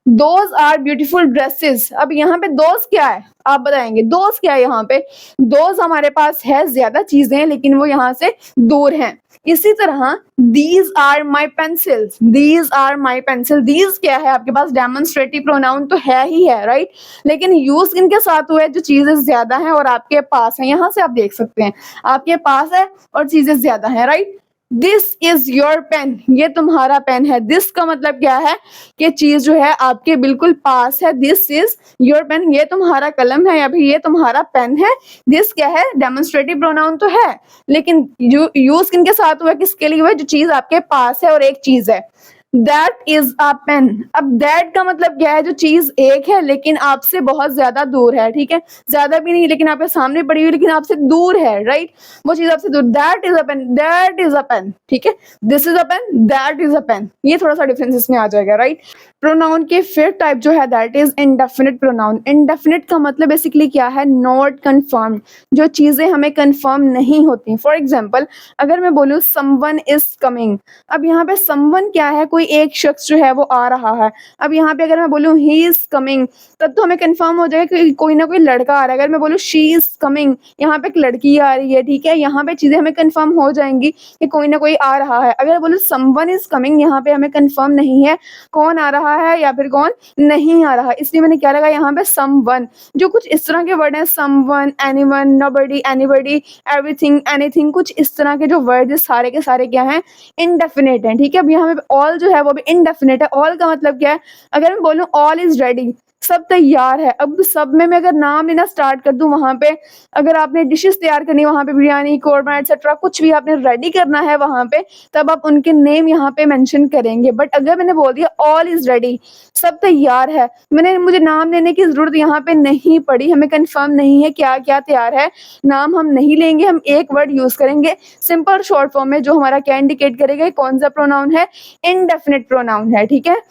दोज आर ब्यूटीफुल ड्रेसेस, अब यहाँ पे दोज क्या है आप बताएंगे, दोज क्या है यहाँ पे। दोज हमारे पास है ज्यादा चीजें हैं लेकिन वो यहाँ से दूर हैं। इसी तरह these are my pencils, these are my pencil, these क्या है आपके पास, डेमोन्स्ट्रेटिव प्रोनाउन तो है ही है, राइट। लेकिन यूज इनके साथ हुआ है जो चीजें ज्यादा हैं और आपके पास है। यहाँ से आप देख सकते हैं आपके पास है और चीजें ज्यादा हैं, right. This is your pen, ये तुम्हारा पेन है। दिस का मतलब क्या है कि चीज जो है आपके बिल्कुल पास है। दिस इज योर पेन, ये तुम्हारा कलम है या फिर ये तुम्हारा पेन है। दिस क्या है, डेमोन्स्ट्रेटिव प्रोनाउन तो है लेकिन यूज किनके साथ हुआ, किसके लिए हुआ, जो चीज आपके पास है और एक चीज है। दैट इज अ पेन, अब दैट का मतलब क्या है, जो चीज एक है लेकिन आपसे बहुत ज्यादा दूर है, ठीक है। ज्यादा भी नहीं लेकिन आपके सामने पड़ी हुई लेकिन आपसे दूर है, राइट। वो चीज आपसे दूर। That is a pen, that is a pen, ठीक है। This is a pen, that is a pen, ये थोड़ा सा डिफरेंस इसमें आ जाएगा, राइट। प्रोनाउन के फिफ्थ टाइप जो है that is indefinite pronoun. Indefinite का मतलब बेसिकली क्या है, नॉट कंफर्म, जो चीजें हमें कंफर्म नहीं होती। फॉर एग्जांपल अगर मैं बोलूं समवन इज कमिंग, अब यहाँ पे समवन क्या है, कोई एक शख्स जो है वो आ रहा है। अब यहाँ पे अगर मैं बोलूं ही इज कमिंग, तब तो हमें कंफर्म हो जाएगा कि कोई ना कोई लड़का आ रहा है। अगर मैं बोलूं शी इज कमिंग, यहाँ पे एक लड़की आ रही है, ठीक है। यहाँ पे चीजें हमें कंफर्म हो जाएंगी कि कोई ना कोई आ रहा है। अगर बोलूं समवन इज कमिंग, यहाँ पे हमें कंफर्म नहीं है कौन आ रहा है या फिर कौन नहीं आ रहा, इसलिए मैंने क्या लगा यहाँ पे समवन। जो कुछ इस तरह के वर्ड हैं, someone, anyone, nobody, anybody, everything, anything, कुछ इस तरह के जो वर्ड है सारे के सारे क्या हैं, इंडेफिनेट हैं, ठीक है। अब यहाँ पे ऑल जो है वो भी इंडेफिनेट है। ऑल का मतलब क्या है, अगर मैं बोलूं ऑल इज रेडी, सब तैयार है। अब सब में मैं अगर नाम लेना स्टार्ट कर दूं, वहां पे अगर आपने डिशेस तैयार करनी है, वहां पे बिरयानी, कोरमा एक्सेट्रा कुछ भी आपने रेडी करना है वहां पे, तब आप उनके नेम यहाँ पे मेंशन करेंगे। बट अगर मैंने बोल दिया ऑल इज रेडी, सब तैयार है, मुझे नाम लेने की जरूरत यहाँ पे नहीं पड़ी। हमें कंफर्म नहीं है क्या क्या तैयार है, नाम हम नहीं लेंगे, हम एक वर्ड यूज करेंगे सिंपल शॉर्ट फॉर्म में, जो हमारा क्या इंडिकेट करेगा कौन सा प्रोनाउन है, इंडेफिनिट प्रोनाउन है, ठीक है।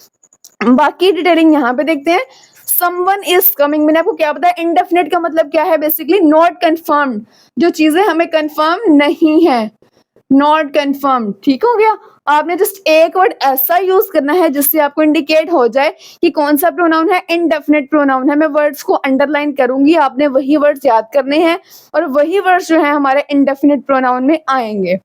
बाकी डिटेलिंग यहाँ पे देखते हैं। समवन इज कमिंग, मैंने आपको क्या बताया, इंडेफिनिट का मतलब क्या है, बेसिकली नॉट कंफर्म्ड, जो चीजें हमें कंफर्म नहीं है, नॉट कंफर्म, ठीक हो गया। आपने जस्ट एक वर्ड ऐसा यूज करना है जिससे आपको इंडिकेट हो जाए कि कौन सा प्रोनाउन है, इंडेफिनिट प्रोनाउन है। मैं वर्ड्स को अंडरलाइन करूंगी, आपने वही वर्ड्स याद करने हैं और वही वर्ड्स जो है हमारे इंडेफिनिट प्रोनाउन में आएंगे।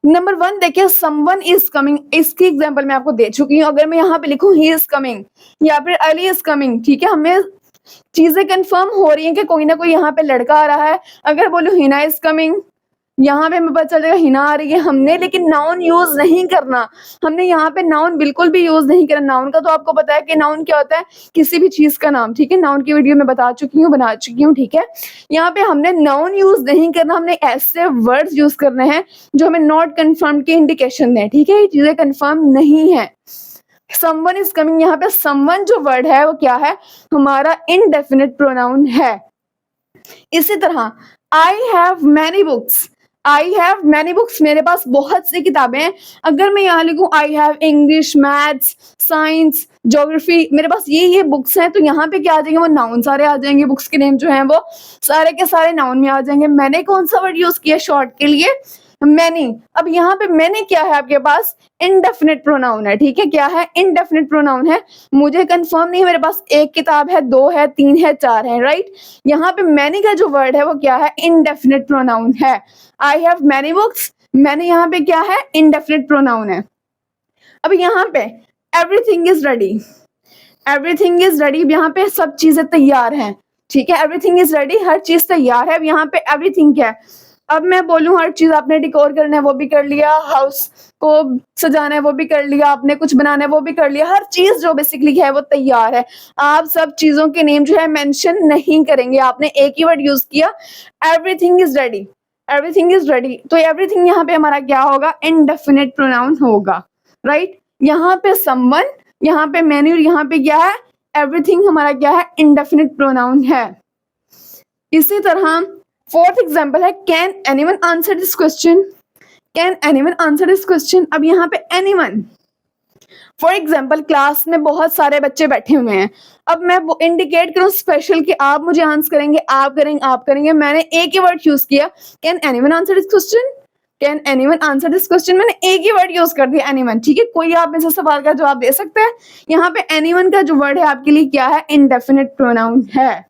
नंबर 1 देखिए, समवन इज कमिंग, इसकी एग्जांपल मैं आपको दे चुकी हूँ। अगर मैं यहाँ पे लिखूं ही इज कमिंग या फिर अली इज कमिंग, ठीक है, हमें चीजें कंफर्म हो रही हैं कि कोई ना कोई यहाँ पे लड़का आ रहा है। अगर बोलूं हिना इज कमिंग, यहाँ पे हमें पता चल जाएगा हिना आ रही है हमने, लेकिन नाउन यूज नहीं करना। हमने यहाँ पे नाउन बिल्कुल भी यूज नहीं करना। नाउन का तो आपको पता है कि नाउन क्या होता है, किसी भी चीज का नाम, ठीक है। नाउन की वीडियो में बता चुकी हूँ, बना चुकी हूँ, ठीक है। यहाँ पे हमने नाउन यूज नहीं करना, हमने ऐसे वर्ड्स यूज करने हैं जो हमें नॉट कंफर्म की इंडिकेशन दें, ठीक है। ये चीजें कंफर्म नहीं है। समवन इज कमिंग, यहाँ पे समवन जो वर्ड है वो क्या है, हमारा इंडेफिनिट प्रोनाउन है। इसी तरह I have many books, I have many books, मेरे पास बहुत सी किताबें हैं। अगर मैं यहाँ लिखूं I have English, maths, science, geography, मेरे पास ये बुक्स हैं, तो यहाँ पे क्या आ जाएंगे, वो नाउन सारे आ जाएंगे। बुक्स के नेम जो हैं वो सारे के सारे नाउन में आ जाएंगे। मैंने कौन सा वर्ड यूज किया शॉर्ट के लिए, मैनी। अब यहाँ पे मैंने क्या है आपके पास, इंडेफिनिट प्रोनाउन है, ठीक है। क्या है, इंडेफिनिट प्रोनाउन है। मुझे कंफर्म नहीं है मेरे पास एक किताब है, दो है, तीन है, चार है, राइट। यहाँ पे मैनी का जो वर्ड है वो क्या है, इंडेफिनिट प्रोनाउन है। आई हैव मैनी बुक्स, मैंने यहाँ पे क्या है, इंडेफिनिट प्रोनाउन है। अब यहाँ पे everything is ready, everything is ready, यहाँ पे सब चीजें तैयार हैं, ठीक है। एवरीथिंग इज रेडी, हर चीज तैयार है। अब यहाँ पे एवरीथिंग क्या है, अब मैं बोलूं हर चीज आपने डिकोर करना है वो भी कर लिया, हाउस को सजाना है वो भी कर लिया, आपने कुछ बनाना है वो भी कर लिया, हर चीज जो बेसिकली है वो तैयार है। आप सब चीजों के नेम जो है मेंशन नहीं करेंगे, आपने एक ही वर्ड यूज किया, everything is ready. Everything is ready, तो एवरीथिंग यहाँ पे हमारा क्या होगा, इनडेफिनिट प्रोनाउन होगा, राइट। यहाँ पे समवन, यहाँ पे मैनी और यहाँ पे क्या है, एवरीथिंग हमारा क्या है, इनडेफिनिट प्रोनाउन है। इसी तरह फोर्थ एग्जांपल है, can anyone answer this question, can anyone answer this question. अब यहाँ पे एनीवन, फॉर एग्जाम्पल क्लास में बहुत सारे बच्चे बैठे हुए हैं, अब मैं वो इंडिकेट करूं स्पेशल कि आप मुझे आंसर करेंगे, आप करेंगे, आप करेंगे, मैंने एक ही वर्ड यूज किया, can anyone answer this question, can anyone answer this question, मैंने एक ही वर्ड यूज कर दिया, एनीवन, ठीक है। कोई आप में से सवाल का जवाब दे सकता है। यहाँ पे एनीवन का जो वर्ड है आपके लिए क्या है, इनडेफिनिट प्रोनाउन है।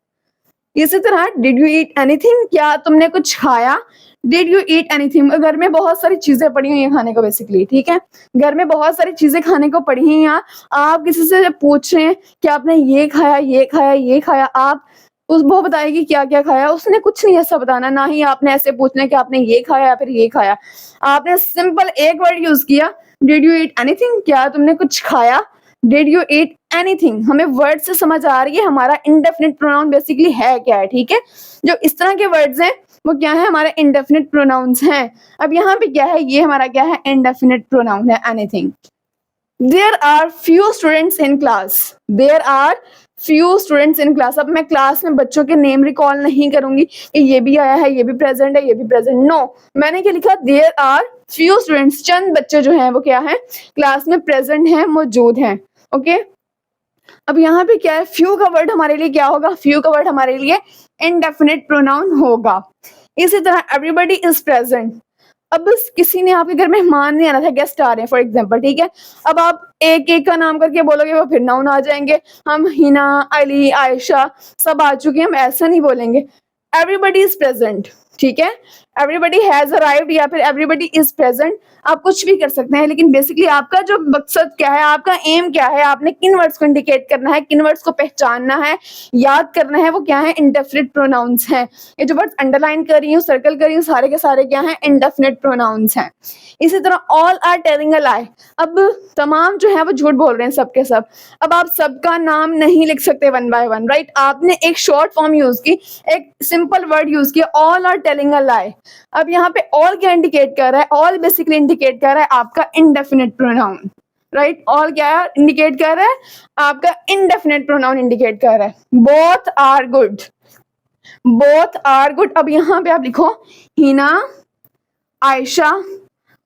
इसी तरह डिड यू ईट एनीथिंग, क्या तुमने कुछ खाया, डिड यू ईट एनीथिंग। घर में बहुत सारी चीजें पड़ी हुई हैं खाने को बेसिकली, ठीक है, घर में बहुत सारी चीजें खाने को पड़ी हुई हैं, आप किसी से पूछ रहे हैं कि आपने ये खाया, ये खाया, ये खाया, आप वो बताएगी क्या क्या खाया, उसने कुछ नहीं ऐसा बताना, ना ही आपने ऐसे पूछना है कि आपने ये खाया या फिर ये खाया, आपने सिंपल एक वर्ड यूज किया, डिड यू ईट एनीथिंग, क्या तुमने कुछ खाया, डिड यू ईट एनीथिंग। हमें वर्ड से समझ आ रही है हमारा इनडेफिनिट प्रोनाउन बेसिकली है क्या है, ठीक है। जो इस तरह के वर्ड्स हैं वो क्या है, हमारे इनडेफिनिट प्रोनाउंस हैं। अब यहाँ पे क्या है, ये हमारा क्या है, इनडेफिनिट प्रोनाउन है, anything. There are few students in class, there are few students in class. अब मैं क्लास में बच्चों के नेम रिकॉल नहीं करूंगी कि ये भी आया है, ये भी प्रेजेंट है, ये भी प्रेजेंट, नो, मैंने क्या लिखा, देयर आर फ्यू स्टूडेंट्स, चंद बच्चे जो हैं वो क्या है, क्लास में प्रेजेंट हैं, मौजूद हैं, ओके। अब यहाँ पे क्या है, फ्यू का वर्ड हमारे लिए क्या होगा, फ्यू का वर्ड हमारे लिए इनडेफिनिट प्रोनाउन होगा। इसी तरह एवरीबॉडी इज प्रेजेंट, अब किसी ने आपके घर मेहमान नहीं आना था, गेस्ट आ रहे हैं फॉर एग्जांपल, ठीक है, अब आप एक एक का नाम करके बोलोगे वो फिर नाउन आ जाएंगे, हम हिना, अली, आयशा सब आ चुके हैं, हम ऐसा नहीं बोलेंगे, एवरीबॉडी इज प्रेजेंट, ठीक है, एवरीबॉडी हैज अराइव्ड या फिर एवरीबॉडी इज प्रेजेंट, आप कुछ भी कर सकते हैं, लेकिन बेसिकली आपका जो मकसद क्या है, आपका एम क्या है, आपने किन वर्ड्स को इंडिकेट करना है, किन वर्ड्स को पहचानना है, याद करना है, वो क्या है, इनडेफिनिट प्रोनाउंस हैं। ये जो वर्ड्स अंडरलाइन कर रही हूँ, सर्कल कर रही हूँ, सारे के सारे क्या हैं, इनडेफिनिट प्रोनाउंस हैं। इसी तरह ऑल आर टेलिंग अ लाई, अब तमाम जो है वो झूठ बोल रहे हैं सबके सब, अब आप सबका नाम नहीं लिख सकते वन बाय वन, राइट, आपने एक शॉर्ट फॉर्म यूज की, एक सिंपल वर्ड यूज किया, ऑल आर टेलिंग अ लाई। अब यहाँ पे ऑल क्या इंडिकेट कर रहा है, ऑल बेसिकली इंडिकेट कर रहा है आपका इनडेफिनिट प्रोनाउन, राइट, ऑल क्या इंडिकेट कर रहा है, आपका इनडेफिनिट प्रोनाउन इंडिकेट कर रहा है। Both are good, both are good, अब यहाँ पे आप लिखो हिना, आयशा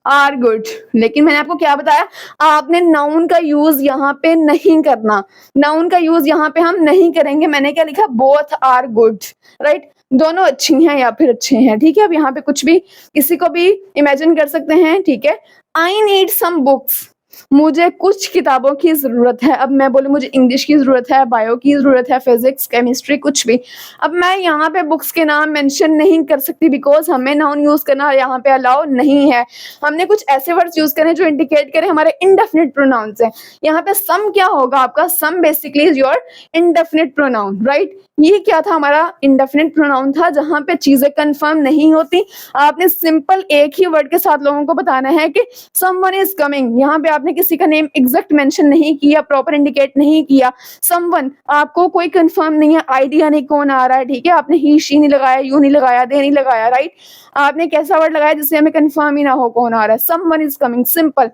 आर गुड, लेकिन मैंने आपको क्या बताया, आपने नाउन का यूज यहाँ पे नहीं करना, नाउन का यूज यहाँ पे हम नहीं करेंगे, मैंने क्या लिखा, बोथ आर गुड, राइट, दोनों अच्छी हैं या फिर अच्छे हैं, ठीक है। अब यहाँ पे कुछ भी किसी को भी इमेजिन कर सकते हैं, ठीक है। आई नीड सम बुक्स, मुझे कुछ किताबों की जरूरत है, अब मैं बोलूँ मुझे इंग्लिश की जरूरत है, बायो की जरूरत है, फिजिक्स, केमिस्ट्री, कुछ भी, अब मैं यहाँ पे बुक्स के नाम मेंशन नहीं कर सकती, बिकॉज हमें नाउन यूज करना यहाँ पे अलाउ नहीं है, हमने कुछ ऐसे वर्ड्स यूज करें जो इंडिकेट करें हमारे इनडेफिनिट प्रोनाउंस हैं। यहाँ पे सम क्या होगा आपका, some basically is your indefinite pronoun, right, ये क्या था, हमारा इनडेफिनिट प्रोनाउन था, जहां पे चीजें कंफर्म नहीं होती, आपने सिंपल एक ही वर्ड के साथ लोगों को बताना है कि समवन इज कमिंग, यहाँ पे आपने किसी का नेम एग्जैक्ट मेंशन नहीं किया, प्रॉपर इंडिकेट नहीं किया, समवन, आपको कोई कंफर्म नहीं है, आइडिया नहीं कौन आ रहा है, ठीक है, आपने ही शी नहीं लगाया, यू नहीं लगाया, दे नहीं लगाया, राइट, आपने कैसा वर्ड लगाया जिससे हमें कंफर्म ही ना हो कौन आ रहा है, समवन इज कमिंग, सिंपल।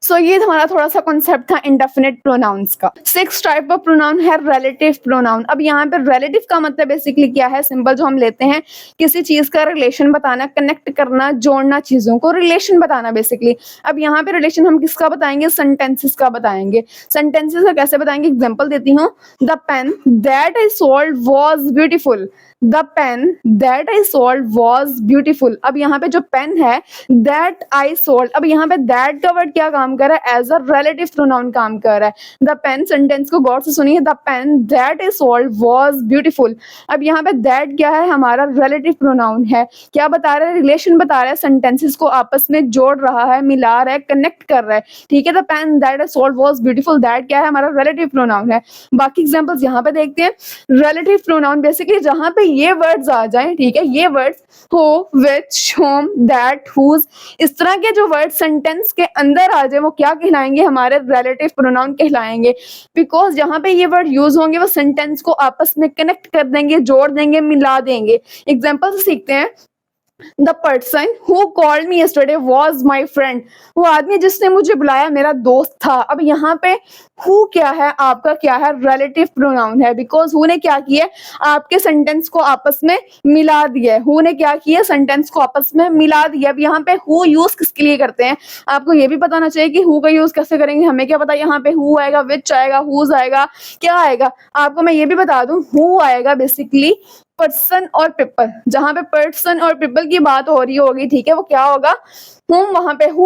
सो ये हमारा थोड़ा सा कॉन्सेप्ट था इंडेफिनिट प्रोनाउंस का। 6 टाइप ऑफ प्रोनाउन है रिलेटिव प्रोनाउन। अब यहाँ पे रिलेटिव का मतलब बेसिकली क्या है, सिंपल जो हम लेते हैं, किसी चीज का रिलेशन बताना, कनेक्ट करना, जोड़ना, चीजों को रिलेशन बताना बेसिकली। अब यहाँ पे रिलेशन हम किसका बताएंगे, सेंटेंसेस का बताएंगे। सेंटेंसेस का कैसे बताएंगे, एग्जाम्पल देती हूँ, the pen that I sold was beautiful, the pen that I sold was beautiful. अब यहाँ पे जो पेन है दैट आई सोल्ड, अब यहाँ पे दैट का वर्ड क्या काम कर रहा है, एज अ रिलेटिव प्रोनाउन काम कर रहा है। द पेन, सेंटेंस को गौर से सुनिए, the pen that I sold was beautiful. अब यहाँ पे दैट क्या है, हमारा रिलेटिव प्रोनाउन है, क्या बता रहा है, रिलेशन बता रहा है, सेंटेंसेस को आपस में जोड़ रहा है, मिला रहा है, कनेक्ट कर रहा है, ठीक है। The pen that I sold was beautiful, that क्या है, हमारा रिलेटिव प्रोनाउन है। बाकी एग्जाम्पल्स यहाँ पे देखते हैं। रिलेटिव प्रोनाउन बेसिकली जहां पे ये वर्ड्स आ जाएं, ठीक है, ये वर्ड्स हो, विच, होम, दैट, हुज, इस तरह के जो वर्ड सेंटेंस के अंदर आ जाए वो क्या कहलाएंगे, हमारे रिलेटिव प्रोनाउन कहलाएंगे। बिकॉज जहां पे ये वर्ड यूज होंगे वो सेंटेंस को आपस में कनेक्ट कर देंगे, जोड़ देंगे, मिला देंगे। एग्जाम्पल से सीखते हैं। The person who called me yesterday was my friend. वो आदमी जिसने मुझे बुलाया मेरा दोस्त था। अब यहाँ पे हु क्या है, आपका क्या है, रिलेटिव प्रोनाउन है, बिकॉज हु ने क्या किया, आपके सेंटेंस को आपस में मिला दिया है। हु ने क्या किया, सेंटेंस को आपस में मिला दिया। अब यहाँ पे हु यूज किसके लिए करते हैं, आपको ये भी पता होना चाहिए कि हु का यूज कैसे करेंगे। हमें क्या पता यहाँ पे हु आएगा, विच आएगा, हुज आएगा, क्या आएगा। आपको मैं ये भी बता दूं, हु आएगा बेसिकली पर्सन और पीपल। जहां पे पर्सन और पीपल की बात हो रही होगी, ठीक है, वो क्या होगा, हु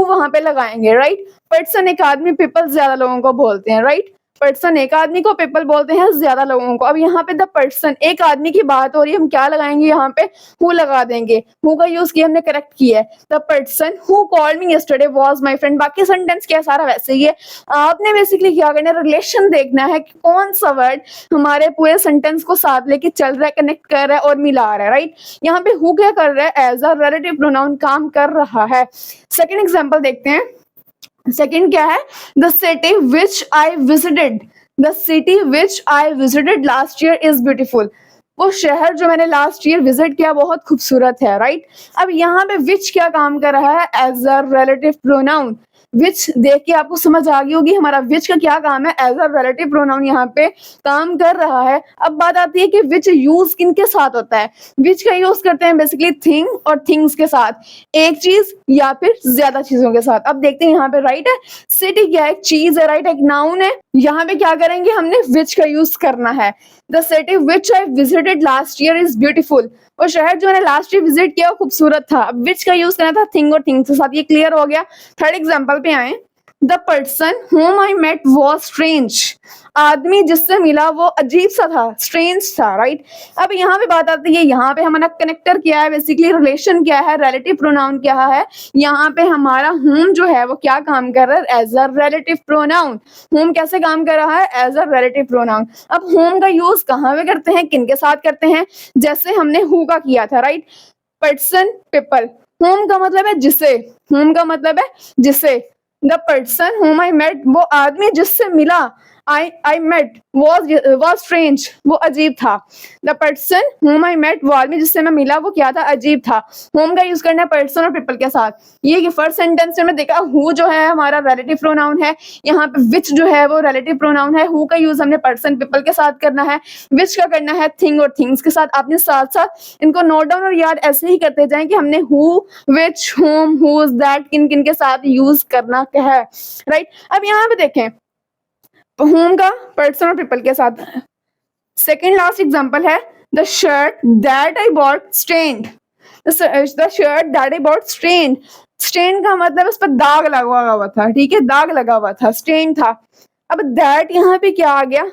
वहां पे लगाएंगे, राइट। पर्सन एक आदमी, पीपल ज्यादा लोगों को बोलते हैं, राइट। पर्सन एक आदमी को, पीपल बोलते हैं ज्यादा लोगों को। अब यहाँ पे द पर्सन, एक आदमी की बात हो रही है, हम क्या लगाएंगे, यहाँ पे हु लगा देंगे। हु का यूज किया, हमने करेक्ट किया है। The person who called me yesterday was my friend. बाकी सेंटेंस क्या, सारा वैसे ही है। आपने बेसिकली क्या करना है, रिलेशन देखना है कि कौन सा वर्ड हमारे पूरे सेंटेंस को साथ लेके चल रहा है, कनेक्ट कर रहा है और मिला रहा है, राइट। यहाँ पे हु क्या कर रहा है, एज अ रिलेटिव प्रोनाउन काम कर रहा है। सेकेंड एग्जाम्पल देखते हैं। सेकेंड क्या है, the city which I visited. The city which I visited last year is beautiful. वो शहर जो मैंने लास्ट ईयर विजिट किया बहुत खूबसूरत है, राइट। अब यहाँ पे विच क्या काम कर रहा है, एज अ रिलेटिव प्रोनाउन। विच देख के आपको समझ आ गई होगी हमारा विच का क्या काम है, एज अ रिलेटिव प्रोनाउन यहाँ पे काम कर रहा है। अब बात आती है कि विच यूज किन के साथ होता है। विच का यूज करते हैं बेसिकली थिंग और थिंग्स के साथ, एक चीज या फिर ज्यादा चीजों के साथ। अब देखते हैं यहाँ पे, राइट है, सिटी क्या है, एक चीज है, राइट, एक नाउन है। यहाँ पे क्या करेंगे, हमने विच का यूज करना है। The city which I visited last year is beautiful. वो शहर जो मैंने लास्ट ईयर विजिट किया वो खूबसूरत था। अब विच का यूज करना था थिंग और थिंग्स के साथ, ये क्लियर हो गया। थर्ड एग्जांपल पे आए। The person whom I met was strange। आदमी जिससे मिला वो अजीब सा था, स्ट्रेंज था, राइट। अब यहाँ पे बात आती है, यहाँ पे हमारा कनेक्टर क्या है, बेसिकली रिलेशन क्या है, रिलेटिव प्रोनाउन क्या है। यहाँ पे हमारा whom जो है वो क्या काम कर रहा है, as a relative pronoun. whom कैसे काम कर रहा है, एज अ रिलेटिव प्रोनाउन। अब whom का यूज कहाँ पे करते हैं, किन के साथ करते हैं, जैसे हमने who का किया था, राइट। Person, people. whom का मतलब है जिसे, whom का मतलब है जिसे। The person whom I met, वो आदमी जिससे मिला, I met was strange, वो अजीब था। The person whom I met, वो आदमी जिससे मैं मिला वो क्या था, अजीब था। whom का यूज करना है पर्सन और पीपल के साथ। ये कि फर्स्ट सेंटेंस में देखा who जो है हमारा रिलेटिव प्रोनाउन है, यहाँ पे which जो है वो रिलेटिव प्रोनाउन है। who का यूज हमने पर्सन पीपल के साथ करना है, which का करना है थिंग और थिंग्स के साथ। आपने साथ साथ इनको नोट डाउन और याद ऐसे ही करते जाएं कि हमने who, which, whom, whose, that किन किन के साथ यूज करना है, राइट। अब यहाँ पे देखें, whom का पर्सन और पीपल के साथ। सेकेंड लास्ट एग्जांपल है, the shirt that I bought stained. The shirt that I bought stained. Stain का मतलब उस पर दाग लगा हुआ था, ठीक है, दाग लगा हुआ था, स्टेन था। अब दैट यहाँ पे क्या आ गया,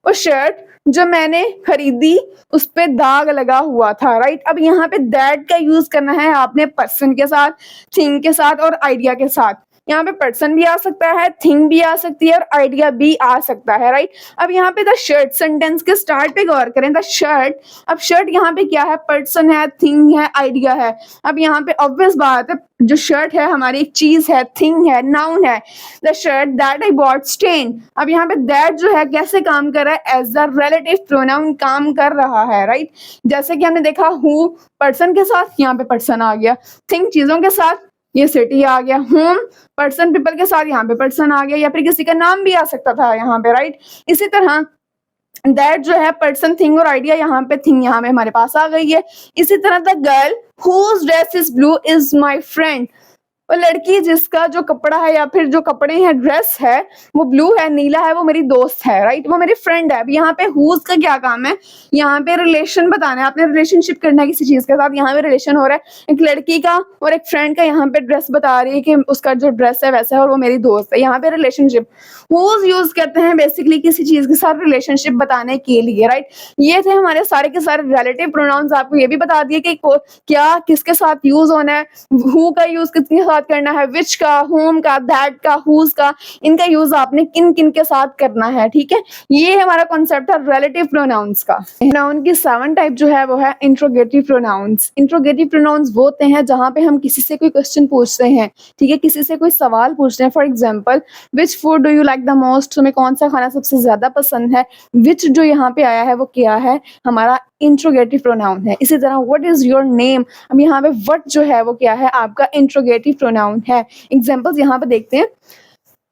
वो शर्ट जो मैंने खरीदी उस पे दाग लगा हुआ था, राइट। अब यहाँ पे दैट का यूज करना है आपने पर्सन के साथ, थिंग के साथ और आइडिया के साथ। यहाँ पे पर्सन भी आ सकता है, थिंग भी आ सकती है और आइडिया भी आ सकता है, राइट। अब यहाँ पे द शर्ट सेंटेंस के स्टार्ट पे गौर करें, द शर्ट। अब शर्ट यहाँ पे क्या है, पर्सन है, थिंग है, आइडिया है। अब यहाँ पे ऑब्वियस बात है, जो शर्ट है हमारी एक चीज है, थिंग है, नाउन है। The shirt that I bought stain. अब यहाँ पे दैट जो है कैसे काम कर रहा है, एज अ रिलेटिव प्रोनाउन काम कर रहा है, राइट। जैसे कि हमने देखा हु पर्सन के साथ, यहाँ पे पर्सन आ गया। थिंग चीजों के साथ, ये सिटी आ गया। होम पर्सन पीपल के साथ, यहाँ पे पर्सन आ गया, या फिर किसी का नाम भी आ सकता था यहाँ पे, राइट। इसी तरह दैट जो है पर्सन, थिंग और आइडिया, यहाँ पे थिंग यहाँ पे हमारे पास आ गई है। इसी तरह the girl whose dress is blue is my friend. वो लड़की जिसका जो कपड़ा है या फिर जो कपड़े हैं, ड्रेस है, वो ब्लू है, नीला है, वो मेरी दोस्त है, राइट, वो मेरी फ्रेंड है। अब यहाँ पे हुज का क्या काम है, यहाँ पे रिलेशन बताना है, आपने रिलेशनशिप करना है किसी चीज के साथ। यहाँ पे रिलेशन हो रहा है एक लड़की का और एक फ्रेंड का। यहाँ पे ड्रेस बता रही है कि उसका जो ड्रेस है वैसा है और वो मेरी दोस्त है। यहाँ पे रिलेशनशिप हुज यूज करते हैं बेसिकली किसी चीज के साथ रिलेशनशिप बताने के लिए, राइट। ये थे हमारे सारे के सारे रिलेटिव प्रोनाउंस। आपको ये भी बता दिए कि क्या किसके साथ यूज होना है, हु का यूज किसके साथ करना है, विच का, होम का, दैट का, हुज का, इनका यूज आपने किन किन के साथ करना है, ठीक है। ये हमारा कॉन्सेप्ट है रिलेटिव प्रोनाउंस का। प्रोनाउन की 7 टाइप जो है वो है इंट्रोगेटिव प्रोनाउंस। इंट्रोगेटिव प्रोनाउंस वो होते हैं जहां पे हम किसी से कोई क्वेश्चन पूछते हैं, ठीक है, किसी से कोई सवाल पूछते हैं। For example, which food do you like the most, तुम्हें कौन सा खाना सबसे ज्यादा पसंद है। विच जो यहाँ पे आया है वो क्या है, हमारा इंट्रोगेटिव प्रोनाउन है। इसी तरह व्हाट इज योर नेम, अब यहाँ पे व्हाट जो है वो क्या है, आपका इंट्रोगेटिव प्रोनाउन है। एग्जांपल्स यहाँ पे देखते हैं।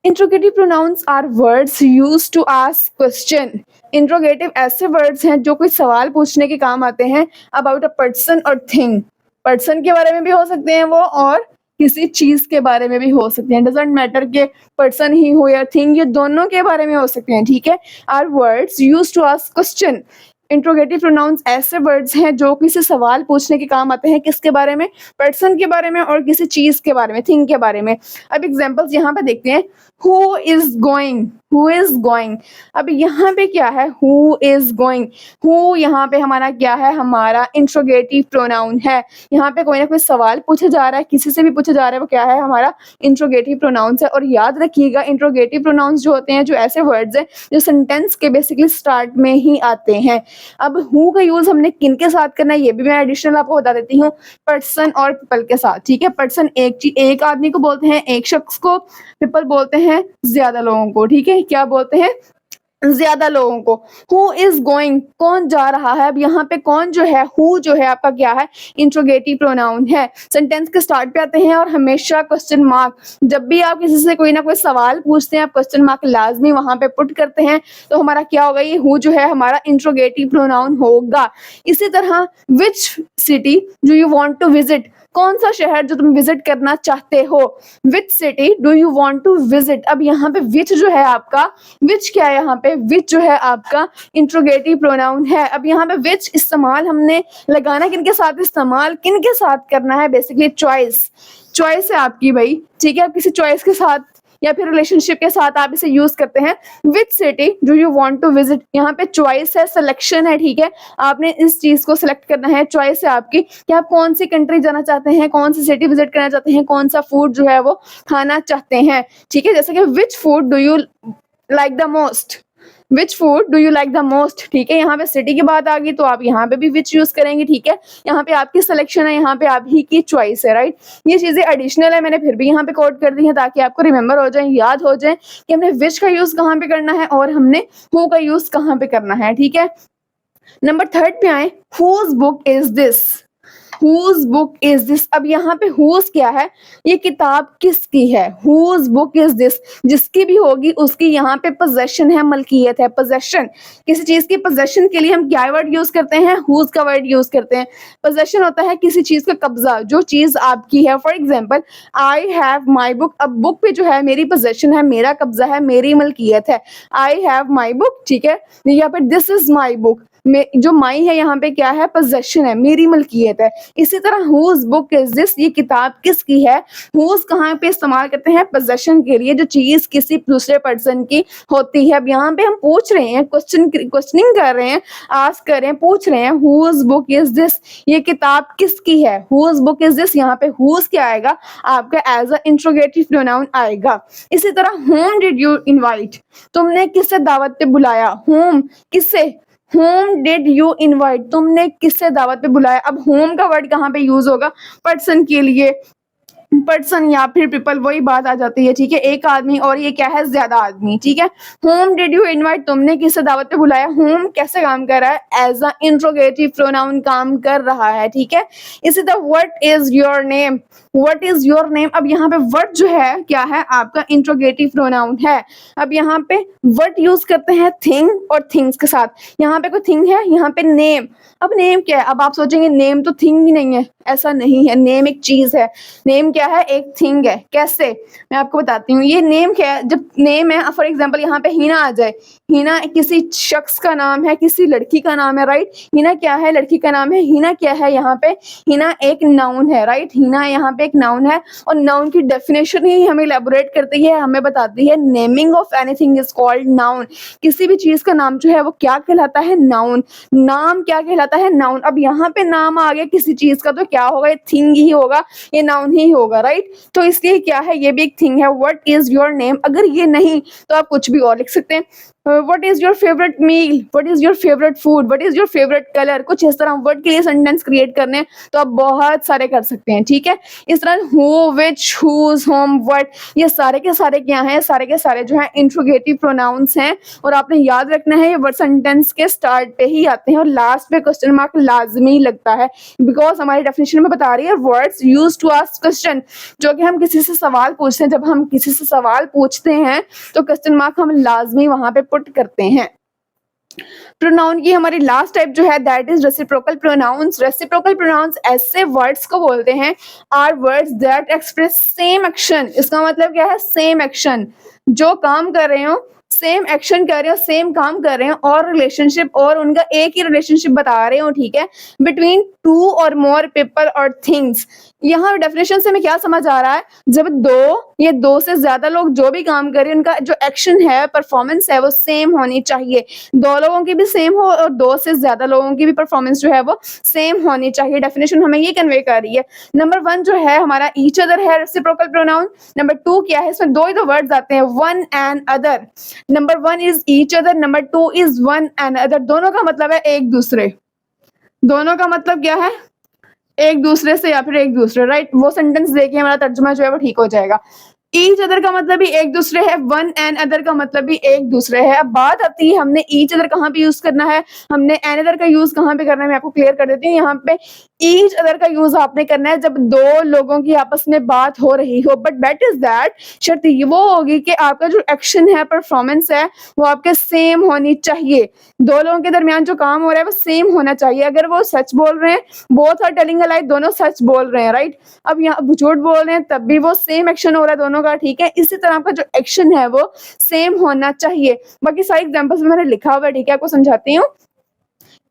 Interrogative pronouns are words used to ask question. Interrogative ऐसे वर्ड्स हैं जो कोई सवाल पूछने के काम आते हैं अबाउट अ पर्सन और थिंग। पर्सन के बारे में भी हो सकते हैं वो, और किसी चीज के बारे में भी हो सकते हैं। डजेंट मैटर के पर्सन ही हो या थिंग, ये दोनों के बारे में हो सकते हैं, ठीक है। Are words used to ask question. Interrogative pronouns ऐसे वर्ड्स हैं जो किसी सवाल पूछने के काम आते हैं, किसके बारे में, पर्सन के बारे में और किसी चीज के बारे में, थिंग के बारे में। अब एग्जांपल्स यहाँ पे देखते हैं। Who is going, who is going, अब यहाँ पे क्या है, हु इज गोइंग। हु यहाँ पे हमारा क्या है, हमारा इंट्रोगेटिव प्रोनाउन है। यहाँ पे कोई ना कोई सवाल पूछा जा रहा है, किसी से भी पूछा जा रहा है, वो क्या है, हमारा इंट्रोगेटिव प्रोनाउंस है। और याद रखिएगा इंट्रोगेटिव प्रोनाउंस जो होते हैं, जो ऐसे वर्ड्स हैं जो सेंटेंस के बेसिकली स्टार्ट में ही आते हैं। अब हु का यूज हमने किन के साथ करना है, ये भी मैं एडिशनल आपको बता देती हूँ। पर्सन और पीपल के साथ, ठीक है। पर्सन एक आदमी को बोलते हैं, एक शख्स को। पीपल बोलते हैं ज्यादा लोगों को, ठीक है। क्या बोलते हैं, ज्यादा लोगों को। हु इज गोइंग, कौन जा रहा है। अब यहाँ पे कौन जो है, हु जो है आपका क्या है, इंट्रोगेटिव प्रोनाउन है। सेंटेंस के स्टार्ट पे आते हैं और हमेशा क्वेश्चन मार्क। जब भी आप किसी से कोई ना कोई सवाल पूछते हैं, आप क्वेश्चन मार्क लाजमी वहां पे पुट करते हैं, तो हमारा क्या होगा, ये हु जो है हमारा इंट्रोगेटिव प्रोनाउन होगा। इसी तरह which city do you want to visit, कौन सा शहर जो तुम विजिट करना चाहते हो। Which city do you want to visit, अब यहाँ पे विच जो है आपका, विच क्या है यहाँ पे, विच जो है आपका इंट्रोगेटिव प्रोनाउन है। अब यहाँ पे विच इस्तेमाल हमने लगाना किनके साथ, इस्तेमाल किनके साथ करना है, बेसिकली चॉइस। चॉइस है आपकी भाई, ठीक है। आप किसी चॉइस के साथ या फिर रिलेशनशिप के साथ आप इसे यूज करते हैं। Which city do you want to visit, यहाँ पे चॉइस है, सिलेक्शन है, ठीक है। आपने इस चीज को सिलेक्ट करना है, चॉइस है आपकी कि आप कौन सी कंट्री जाना चाहते हैं, कौन सी सिटी विजिट करना चाहते हैं, कौन सा फूड जो है वो खाना चाहते हैं, ठीक है। जैसे कि which food do you like the most, which food do you like the most, ठीक है। यहाँ पे सिटी की बात आ गई तो आप यहाँ पे भी विच यूज करेंगे, ठीक है। यहाँ पे आपकी सिलेक्शन है, यहाँ पे आप ही की चॉइस है, राइट। ये चीजें एडिशनल है, मैंने फिर भी यहाँ पे कोड कर दी है ताकि आपको रिमेंबर हो जाए, याद हो जाए कि हमने विच का यूज कहाँ पे करना है और हमने हु का यूज कहाँ पे करना है, ठीक है। नंबर 3 पे आए, whose book is this, whose book is this. अब यहाँ पे हुज क्या है, ये किताब किसकी है। हुज बुक इज दिस, जिसकी भी होगी उसकी यहाँ पे पोजेशन है, मलकियत है, पोजेशन। किसी चीज की पोजेशन के लिए हम क्या वर्ड यूज करते हैं, हुज का वर्ड यूज करते हैं। पोजेशन होता है किसी चीज का कब्जा, जो चीज आपकी है। For example I have my book, अब बुक पे जो है मेरी पोजेशन है, मेरा कब्जा है, मेरी मलकियत है। आई हैव माई बुक, ठीक है। यहाँ पे दिस इज माई बुक, जो माई है यहाँ पे क्या है, पोजेशन है, मेरी मलकियत है। इसी तरह हुज बुक इज दिस, ये किताब किसकी है। हुज कहाँ पे इस्तेमाल करते हैं, पोजेशन के लिए, जो चीज किसी दूसरे पर्सन की होती है। अब यहाँ पे हम पूछ रहे हैं, क्वेश्चनिंग कर रहे हैं, आस्क कर रहे हैं, पूछ रहे हैं, हुज बुक इज दिस, ये किताब किसकी है। हुज बुक इज दिस, यहाँ पे हुज क्या आएगा, आपका एज अ इंट्रोगेटिव प्रोनाउन आएगा। इसी तरह होम डिड यू इनवाइट, तुमने किससे दावत पे बुलाया। होम किससे, होम डिड यू इनवाइट, तुमने किससे दावत पे बुलाया। अब होम का वर्ड कहाँ पे यूज होगा, पर्सन के लिए, पर्सन या फिर पीपल, वही बात आ जाती है, ठीक है। एक आदमी और ये क्या है, ज्यादा आदमी, ठीक है। होम डिड यू इनवाइट, तुमने किससे दावत पे बुलाया। होम कैसे काम कर रहा है, एज अ इंट्रोगेटिव प्रोनाउन काम कर रहा है, ठीक है। इसी तरह what is your name, what is your name, अब यहाँ पे व्हाट जो है क्या है, आपका इंट्रोगेटिव प्रोनाउन है। अब यहाँ पे व्हाट यूज करते हैं थिंग और थिंग्स के साथ। यहाँ पे कोई थिंग है, यहाँ पे नेम। अब नेम क्या है, अब आप सोचेंगे नेम तो थिंग ही नहीं है, ऐसा नहीं है। नेम एक चीज है, नेम क्या है, एक थिंग है। कैसे, मैं आपको बताती हूँ। ये नेम क्या है, जब नेम है, फॉर एग्जांपल यहाँ पे हिना आ जाए, हिना किसी शख्स का नाम है, किसी लड़की का नाम है, राइट। हिना क्या है, लड़की का नाम है। हिना क्या है, यहाँ पे हिना एक नाउन है, राइट। हिना यहाँ पे एक नाउन है, और नाउन की डेफिनेशन ही हमें इलेबोरेट करती है, हमें बताती है naming of anything is called noun. किसी भी चीज का नाम जो है वो क्या कहलाता है, नाउन। नाम क्या कहलाता है, नाउन। अब यहाँ पे नाम आ गया किसी चीज का, तो क्या होगा, ये थिंग ही होगा, ये नाउन ही होगा, राइट। तो इसलिए क्या है, ये भी एक थिंग है। व्हाट इज योर नेम, अगर ये नहीं तो आप कुछ भी और लिख सकते हैं। What is your favourite meal, what is your favourite food, what is your favourite colour, कुछ इस तरह वर्ड के लिए सेंटेंस क्रिएट करने हैं तो आप बहुत सारे कर सकते हैं, ठीक है। इस तरह who, which, whose, whom, what, ये सारे के सारे क्या हैं, सारे के सारे जो है इंट्रोगेटिव प्रोनाउंस हैं और आपने याद रखना है ये वर्ड सेंटेंस के स्टार्ट पे ही आते हैं और लास्ट पे क्वेश्चन मार्क लाजमी लगता है, बिकॉज हमारी डेफिनेशन में बता रही है words used to ask question, जो कि हम किसी से सवाल पूछते हैं, जब हम किसी से सवाल पूछते हैं तो क्वेश्चन मार्क हम लाजमी वहां पे पुट करते हैं। प्रोनाउन की हमारी लास्ट टाइप जो है that is reciprocal pronouns. Reciprocal pronouns ऐसे वर्ड्स को बोलते हैं are words that express same action. इसका मतलब क्या है, सेम एक्शन, जो काम कर रहे हो, सेम एक्शन कर रहे हो, सेम काम कर रहे हो और रिलेशनशिप और उनका एक ही रिलेशनशिप बता रहे हो, ठीक है, बिटवीन टू और मोर पीपल और थिंग्स। यहाँ डेफिनेशन से हमें क्या समझ आ रहा है, जब दो या दो से ज्यादा लोग जो भी काम कर रहे हैं उनका जो एक्शन है, परफॉर्मेंस है, वो सेम होनी चाहिए। दो लोगों की भी सेम हो और दो से ज्यादा लोगों की भी परफॉर्मेंस जो है वो सेम होनी चाहिए। डेफिनेशन हमें ये कन्वे कर रही है। नंबर 1 जो है हमारा ईच अदर है रेसिप्रोकल प्रोनाउन। नंबर 2 क्या है, इसमें दो ही दो वर्ड्स आते हैं, one and other. Number 1 is each other, number 2 is one and other. दोनों का मतलब है एक दूसरे, दोनों का मतलब क्या है, एक दूसरे से या फिर एक दूसरे, राइट। वो सेंटेंस देखिए हमारा तर्जुमा जो है वो ठीक हो जाएगा। ईच अदर का मतलब भी एक दूसरे है, वन एंड अदर का मतलब भी एक दूसरे है। अब बात आती है हमने ईच अदर कहाँ पे यूज करना है, हमने एन अदर का यूज कहाँ पे करना है, मैं आपको क्लियर कर देती हूँ। यहाँ पे ईच अदर का यूज आपने करना है जब दो लोगों की आपस में बात हो रही हो, बट दैट इज दैट शर्त ये वो होगी कि आपका जो एक्शन है, परफॉर्मेंस है, वो आपके सेम होनी चाहिए। दो लोगों के दरमियान जो काम हो रहा है वो सेम होना चाहिए। अगर वो सच बोल रहे हैं, बोथ आर टेलिंग अ लाई, दोनों सच बोल रहे हैं, राइट। अब यहाँ झूठ बोल रहे हैं तब भी वो सेम एक्शन हो रहा है दोनों का, ठीक है। इसी तरह आपका जो एक्शन है वो सेम होना चाहिए। बाकी सारी एग्जांपल्स में मैंने लिखा हुआ है, ठीक है, आपको समझाती हूँ।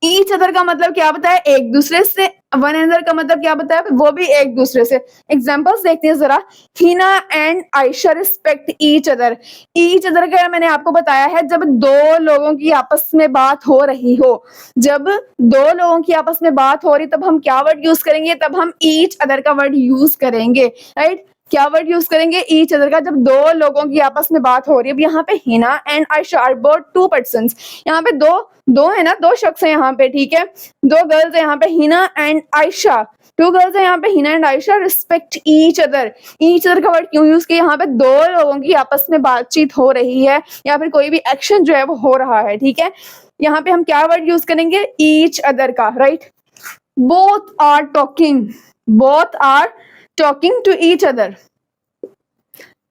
ईच अदर का मतलब क्या बताया, एक दूसरे से। वन अदर का मतलब क्या बताया, वो भी एक दूसरे से। एग्जांपल्स देखते हैं जरा। Hina and Ayesha respect each other. Each other का मैंने आपको बताया है जब दो लोगों की आपस में बात हो रही हो, जब दो लोगों की आपस में बात हो रही तब हम क्या वर्ड यूज करेंगे, तब हम ईच अदर का वर्ड यूज करेंगे, राइट। क्या वर्ड यूज करेंगे, ईच अदर का, जब दो लोगों की आपस में बात हो रही है। अब यहाँ पे Hina and Ayesha are both two persons. यहाँ पे दो दो है ना, दो शख्स है यहाँ पे, ठीक है, दो गर्ल्स है यहाँ पे, Hina and Ayesha. Two girls है यहाँ पे, Hina and Ayesha respect each other. Each other का वर्ड क्यों यूज किया, यहाँ पे दो लोगों की आपस में बातचीत हो रही है या फिर कोई भी एक्शन जो है वो हो रहा है, ठीक है। यहाँ पे हम क्या वर्ड यूज करेंगे, ईच अदर का, right. Both are talking, both are talking to each other,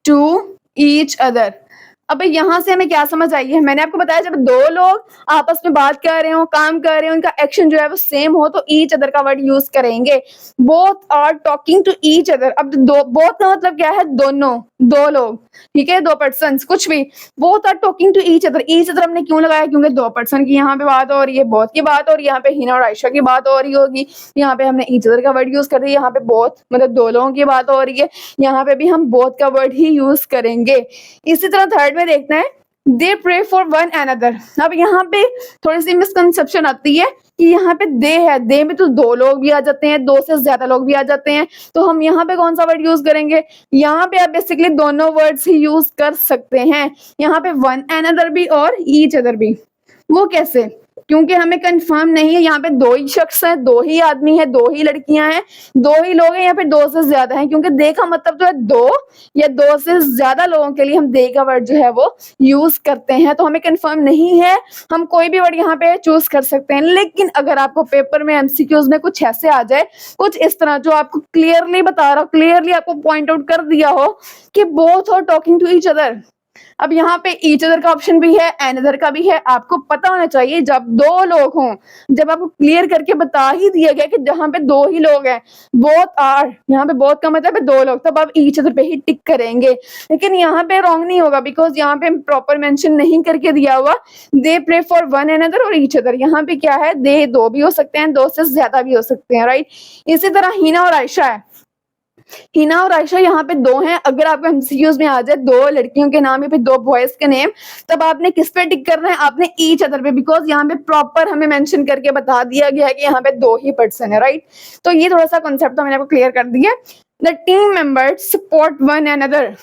to each other. अब यहाँ से हमें क्या समझ आई है, मैंने आपको बताया जब दो लोग आपस में बात कर रहे हो, काम कर रहे हो, उनका एक्शन जो है वो सेम हो तो ईच अदर का वर्ड यूज करेंगे। Both are talking to each other. अब दो, बोथ का मतलब क्या है, दोनों, दो लोग, ठीक है, दो पर्सन्स, कुछ भी। Both are talking to each other. Each other हमने क्यों लगाया, क्योंकि दो पर्सन की यहाँ पे बात हो रही है, बोथ की बात हो रही है, यहाँ पे हिना और आयशा की बात हो रही होगी, यहाँ पे हमने ईच अदर का वर्ड यूज कर रही है, यहाँ पे बोथ मतलब दो लोगों की बात हो रही है, यहाँ पे भी हम बोथ का वर्ड ही यूज करेंगे। इसी तरह थर्ड में देखना है, दे प्रे फॉर वन अनदर। अब यहाँ पे थोड़ी सी मिसकंसेप्शन आती है कि यहाँ पे दे है, दे में तो दो लोग भी आ जाते हैं, दो से ज्यादा लोग भी आ जाते हैं, तो हम यहाँ पे कौन सा वर्ड यूज करेंगे, यहाँ पे आप बेसिकली दोनों वर्ड्स ही यूज कर सकते हैं, यहाँ पे वन अनदर भी और ईच अदर भी। वो कैसे, क्योंकि हमें कंफर्म नहीं है, यहाँ पे दो ही शख्स हैं, दो ही आदमी है, दो ही लड़कियां हैं, दो ही लोग हैं, यहाँ पे दो से ज्यादा हैं, क्योंकि दे का मतलब जो है दो या दो से ज्यादा लोगों के लिए हम दे का वर्ड जो है वो यूज करते हैं। तो हमें कंफर्म नहीं है, हम कोई भी वर्ड यहाँ पे चूज कर सकते हैं। लेकिन अगर आपको पेपर में एमसीक्यूज में कुछ ऐसे आ जाए, कुछ इस तरह जो आपको क्लियरली बता रहा हो, क्लियरली आपको पॉइंट आउट कर दिया हो कि both are talking to each other. अब यहाँ पे ईच अदर का ऑप्शन भी है, अनदर का भी है, आपको पता होना चाहिए जब दो लोग हों, जब आपको क्लियर करके बता ही दिया गया कि जहां पे दो ही लोग हैं, बोथ आर, यहाँ पे बोथ का मतलब है दो लोग, तब आप ईच अदर पे ही टिक करेंगे। लेकिन यहाँ पे रॉन्ग नहीं होगा, बिकॉज यहाँ पे प्रॉपर मेंशन नहीं करके दिया हुआ, दे प्रे फॉर वन अनदर और ईच अदर। यहाँ पे क्या है, दे दो भी हो सकते हैं, दो से ज्यादा भी हो सकते हैं, राइट। इसी तरह हिना और आयशा है, हिना और आयशा यहाँ पे दो हैं। अगर आपको एमसीक्यूज में आ जाए दो लड़कियों के नाम या फिर दो बॉयज के नेम, तब आपने किस पे टिक करना है, आपने ईच अदर पे, बिकॉज यहाँ पे प्रॉपर हमें मेंशन करके बता दिया गया है कि यहाँ पे दो ही पर्सन है, राइट। तो ये थोड़ा सा कॉन्सेप्ट तो मैंने आपको क्लियर कर दिया। The team members support one another.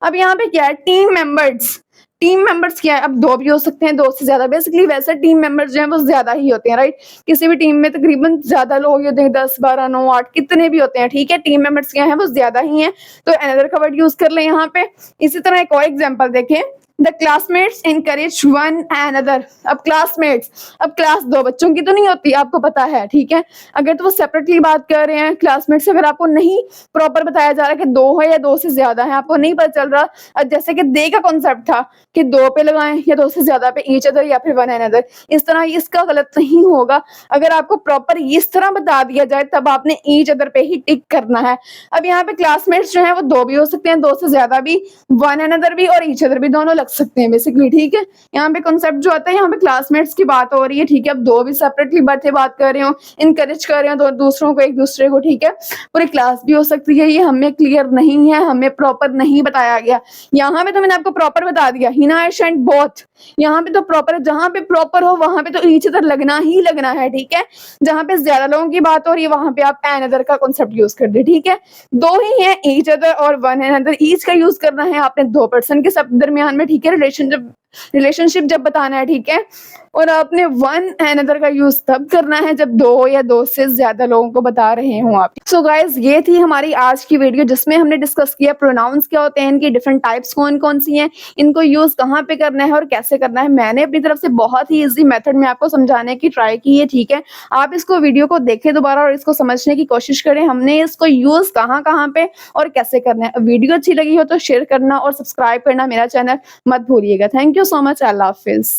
अब यहाँ पे क्या है, टीम मेंबर्स, टीम मेंबर्स क्या है, अब 2 भी हो सकते हैं, 2 से ज़्यादा। बेसिकली वैसे टीम मेंबर्स जो हैं वो ज़्यादा ही होते हैं, राइट? किसी भी टीम में तकरीबन ज़्यादा लोग ही होते हैं, 10, 12, 9, 8 कितने भी होते हैं, ठीक है? टीम मेंबर्स क्या हैं वो ज़्यादा ही हैं, तो अनदर का वर्ड यूज़ कर लें यहाँ पे। इसी तरह एक और एग्जांपल देखें, the classmates encourage one another. अब क्लासमेट्स, अब क्लास 2 बच्चों की तो नहीं होती, आपको पता है, ठीक है? अगर तो वो सेपरेटली बात कर रहे हैं क्लासमेट्स, अगर आपको नहीं प्रॉपर बताया जा रहा है कि 2 है या 2 से ज़्यादा है, आपको नहीं पता चल रहा, जैसे कि दे का कॉन्सेप्ट था कि 2 पे लगाएं या 2 से ज़्यादा पे, ईच अदर या फिर वन अनदर, इस तरह इसका गलत नहीं होगा। अगर आपको प्रॉपर इस तरह बता दिया जाए तब आपने ईच अदर पे ही टिक करना है। अब यहाँ पे क्लासमेट्स जो हैं वो 2 भी हो सकते हैं, 2 से ज़्यादा भी, वन अनदर भी और ईच अदर भी, दोनों लग सकते हैं बेसिकली, ठीक है? यहाँ पे कॉन्सेप्ट जो आता है, यहाँ पे क्लासमेट्स की बात हो रही है, ठीक है? अब 2 भी सेपरेटली बैठे बात कर रहे हो, इनकरेज कर रहे हो दूसरों को, एक दूसरे को, ठीक है? पूरी क्लास भी हो सकती है, ये हमें क्लियर नहीं है, हमें प्रॉपर नहीं बताया गया। यहाँ पे तो मैंने आपको प्रॉपर बता दिया, हिना एंड बोथ। यहाँ पे तो प्रॉपर, जहाँ पे प्रॉपर हो वहां पे तो ईच अदर लगना ही लगना है, ठीक है? जहाँ पे ज्यादा लोगों की बात हो रही है वहां पे आप अनदर का कॉन्सेप्ट यूज कर दे, ठीक है? 2 ही है, ईच अदर और वन अनदर। ईच का यूज करना है आपने 2 पर्सन के सब दरमियान में, ठीक है? रिलेशनशिप जब बताना है, ठीक है? और आपने वन अनदर का यूज तब करना है जब 2 या 2 से ज्यादा लोगों को बता रहे हो आप। सो गाइज, ये थी हमारी आज की वीडियो जिसमें हमने डिस्कस किया प्रोनाउंस क्या होते हैं, इनकी डिफरेंट टाइप्स कौन कौन सी हैं, इनको यूज कहाँ पे करना है और कैसे करना है। मैंने अपनी तरफ से बहुत ही इजी मेथड में आपको समझाने की ट्राई की है, ठीक है? आप इसको वीडियो को देखें दोबारा और इसको समझने की कोशिश करें, हमने इसको यूज कहाँ कहाँ पे और कैसे करना है। वीडियो अच्छी लगी हो तो शेयर करना और सब्सक्राइब करना मेरा चैनल मत भूलिएगा। Thank you so much. Allah Hafiz.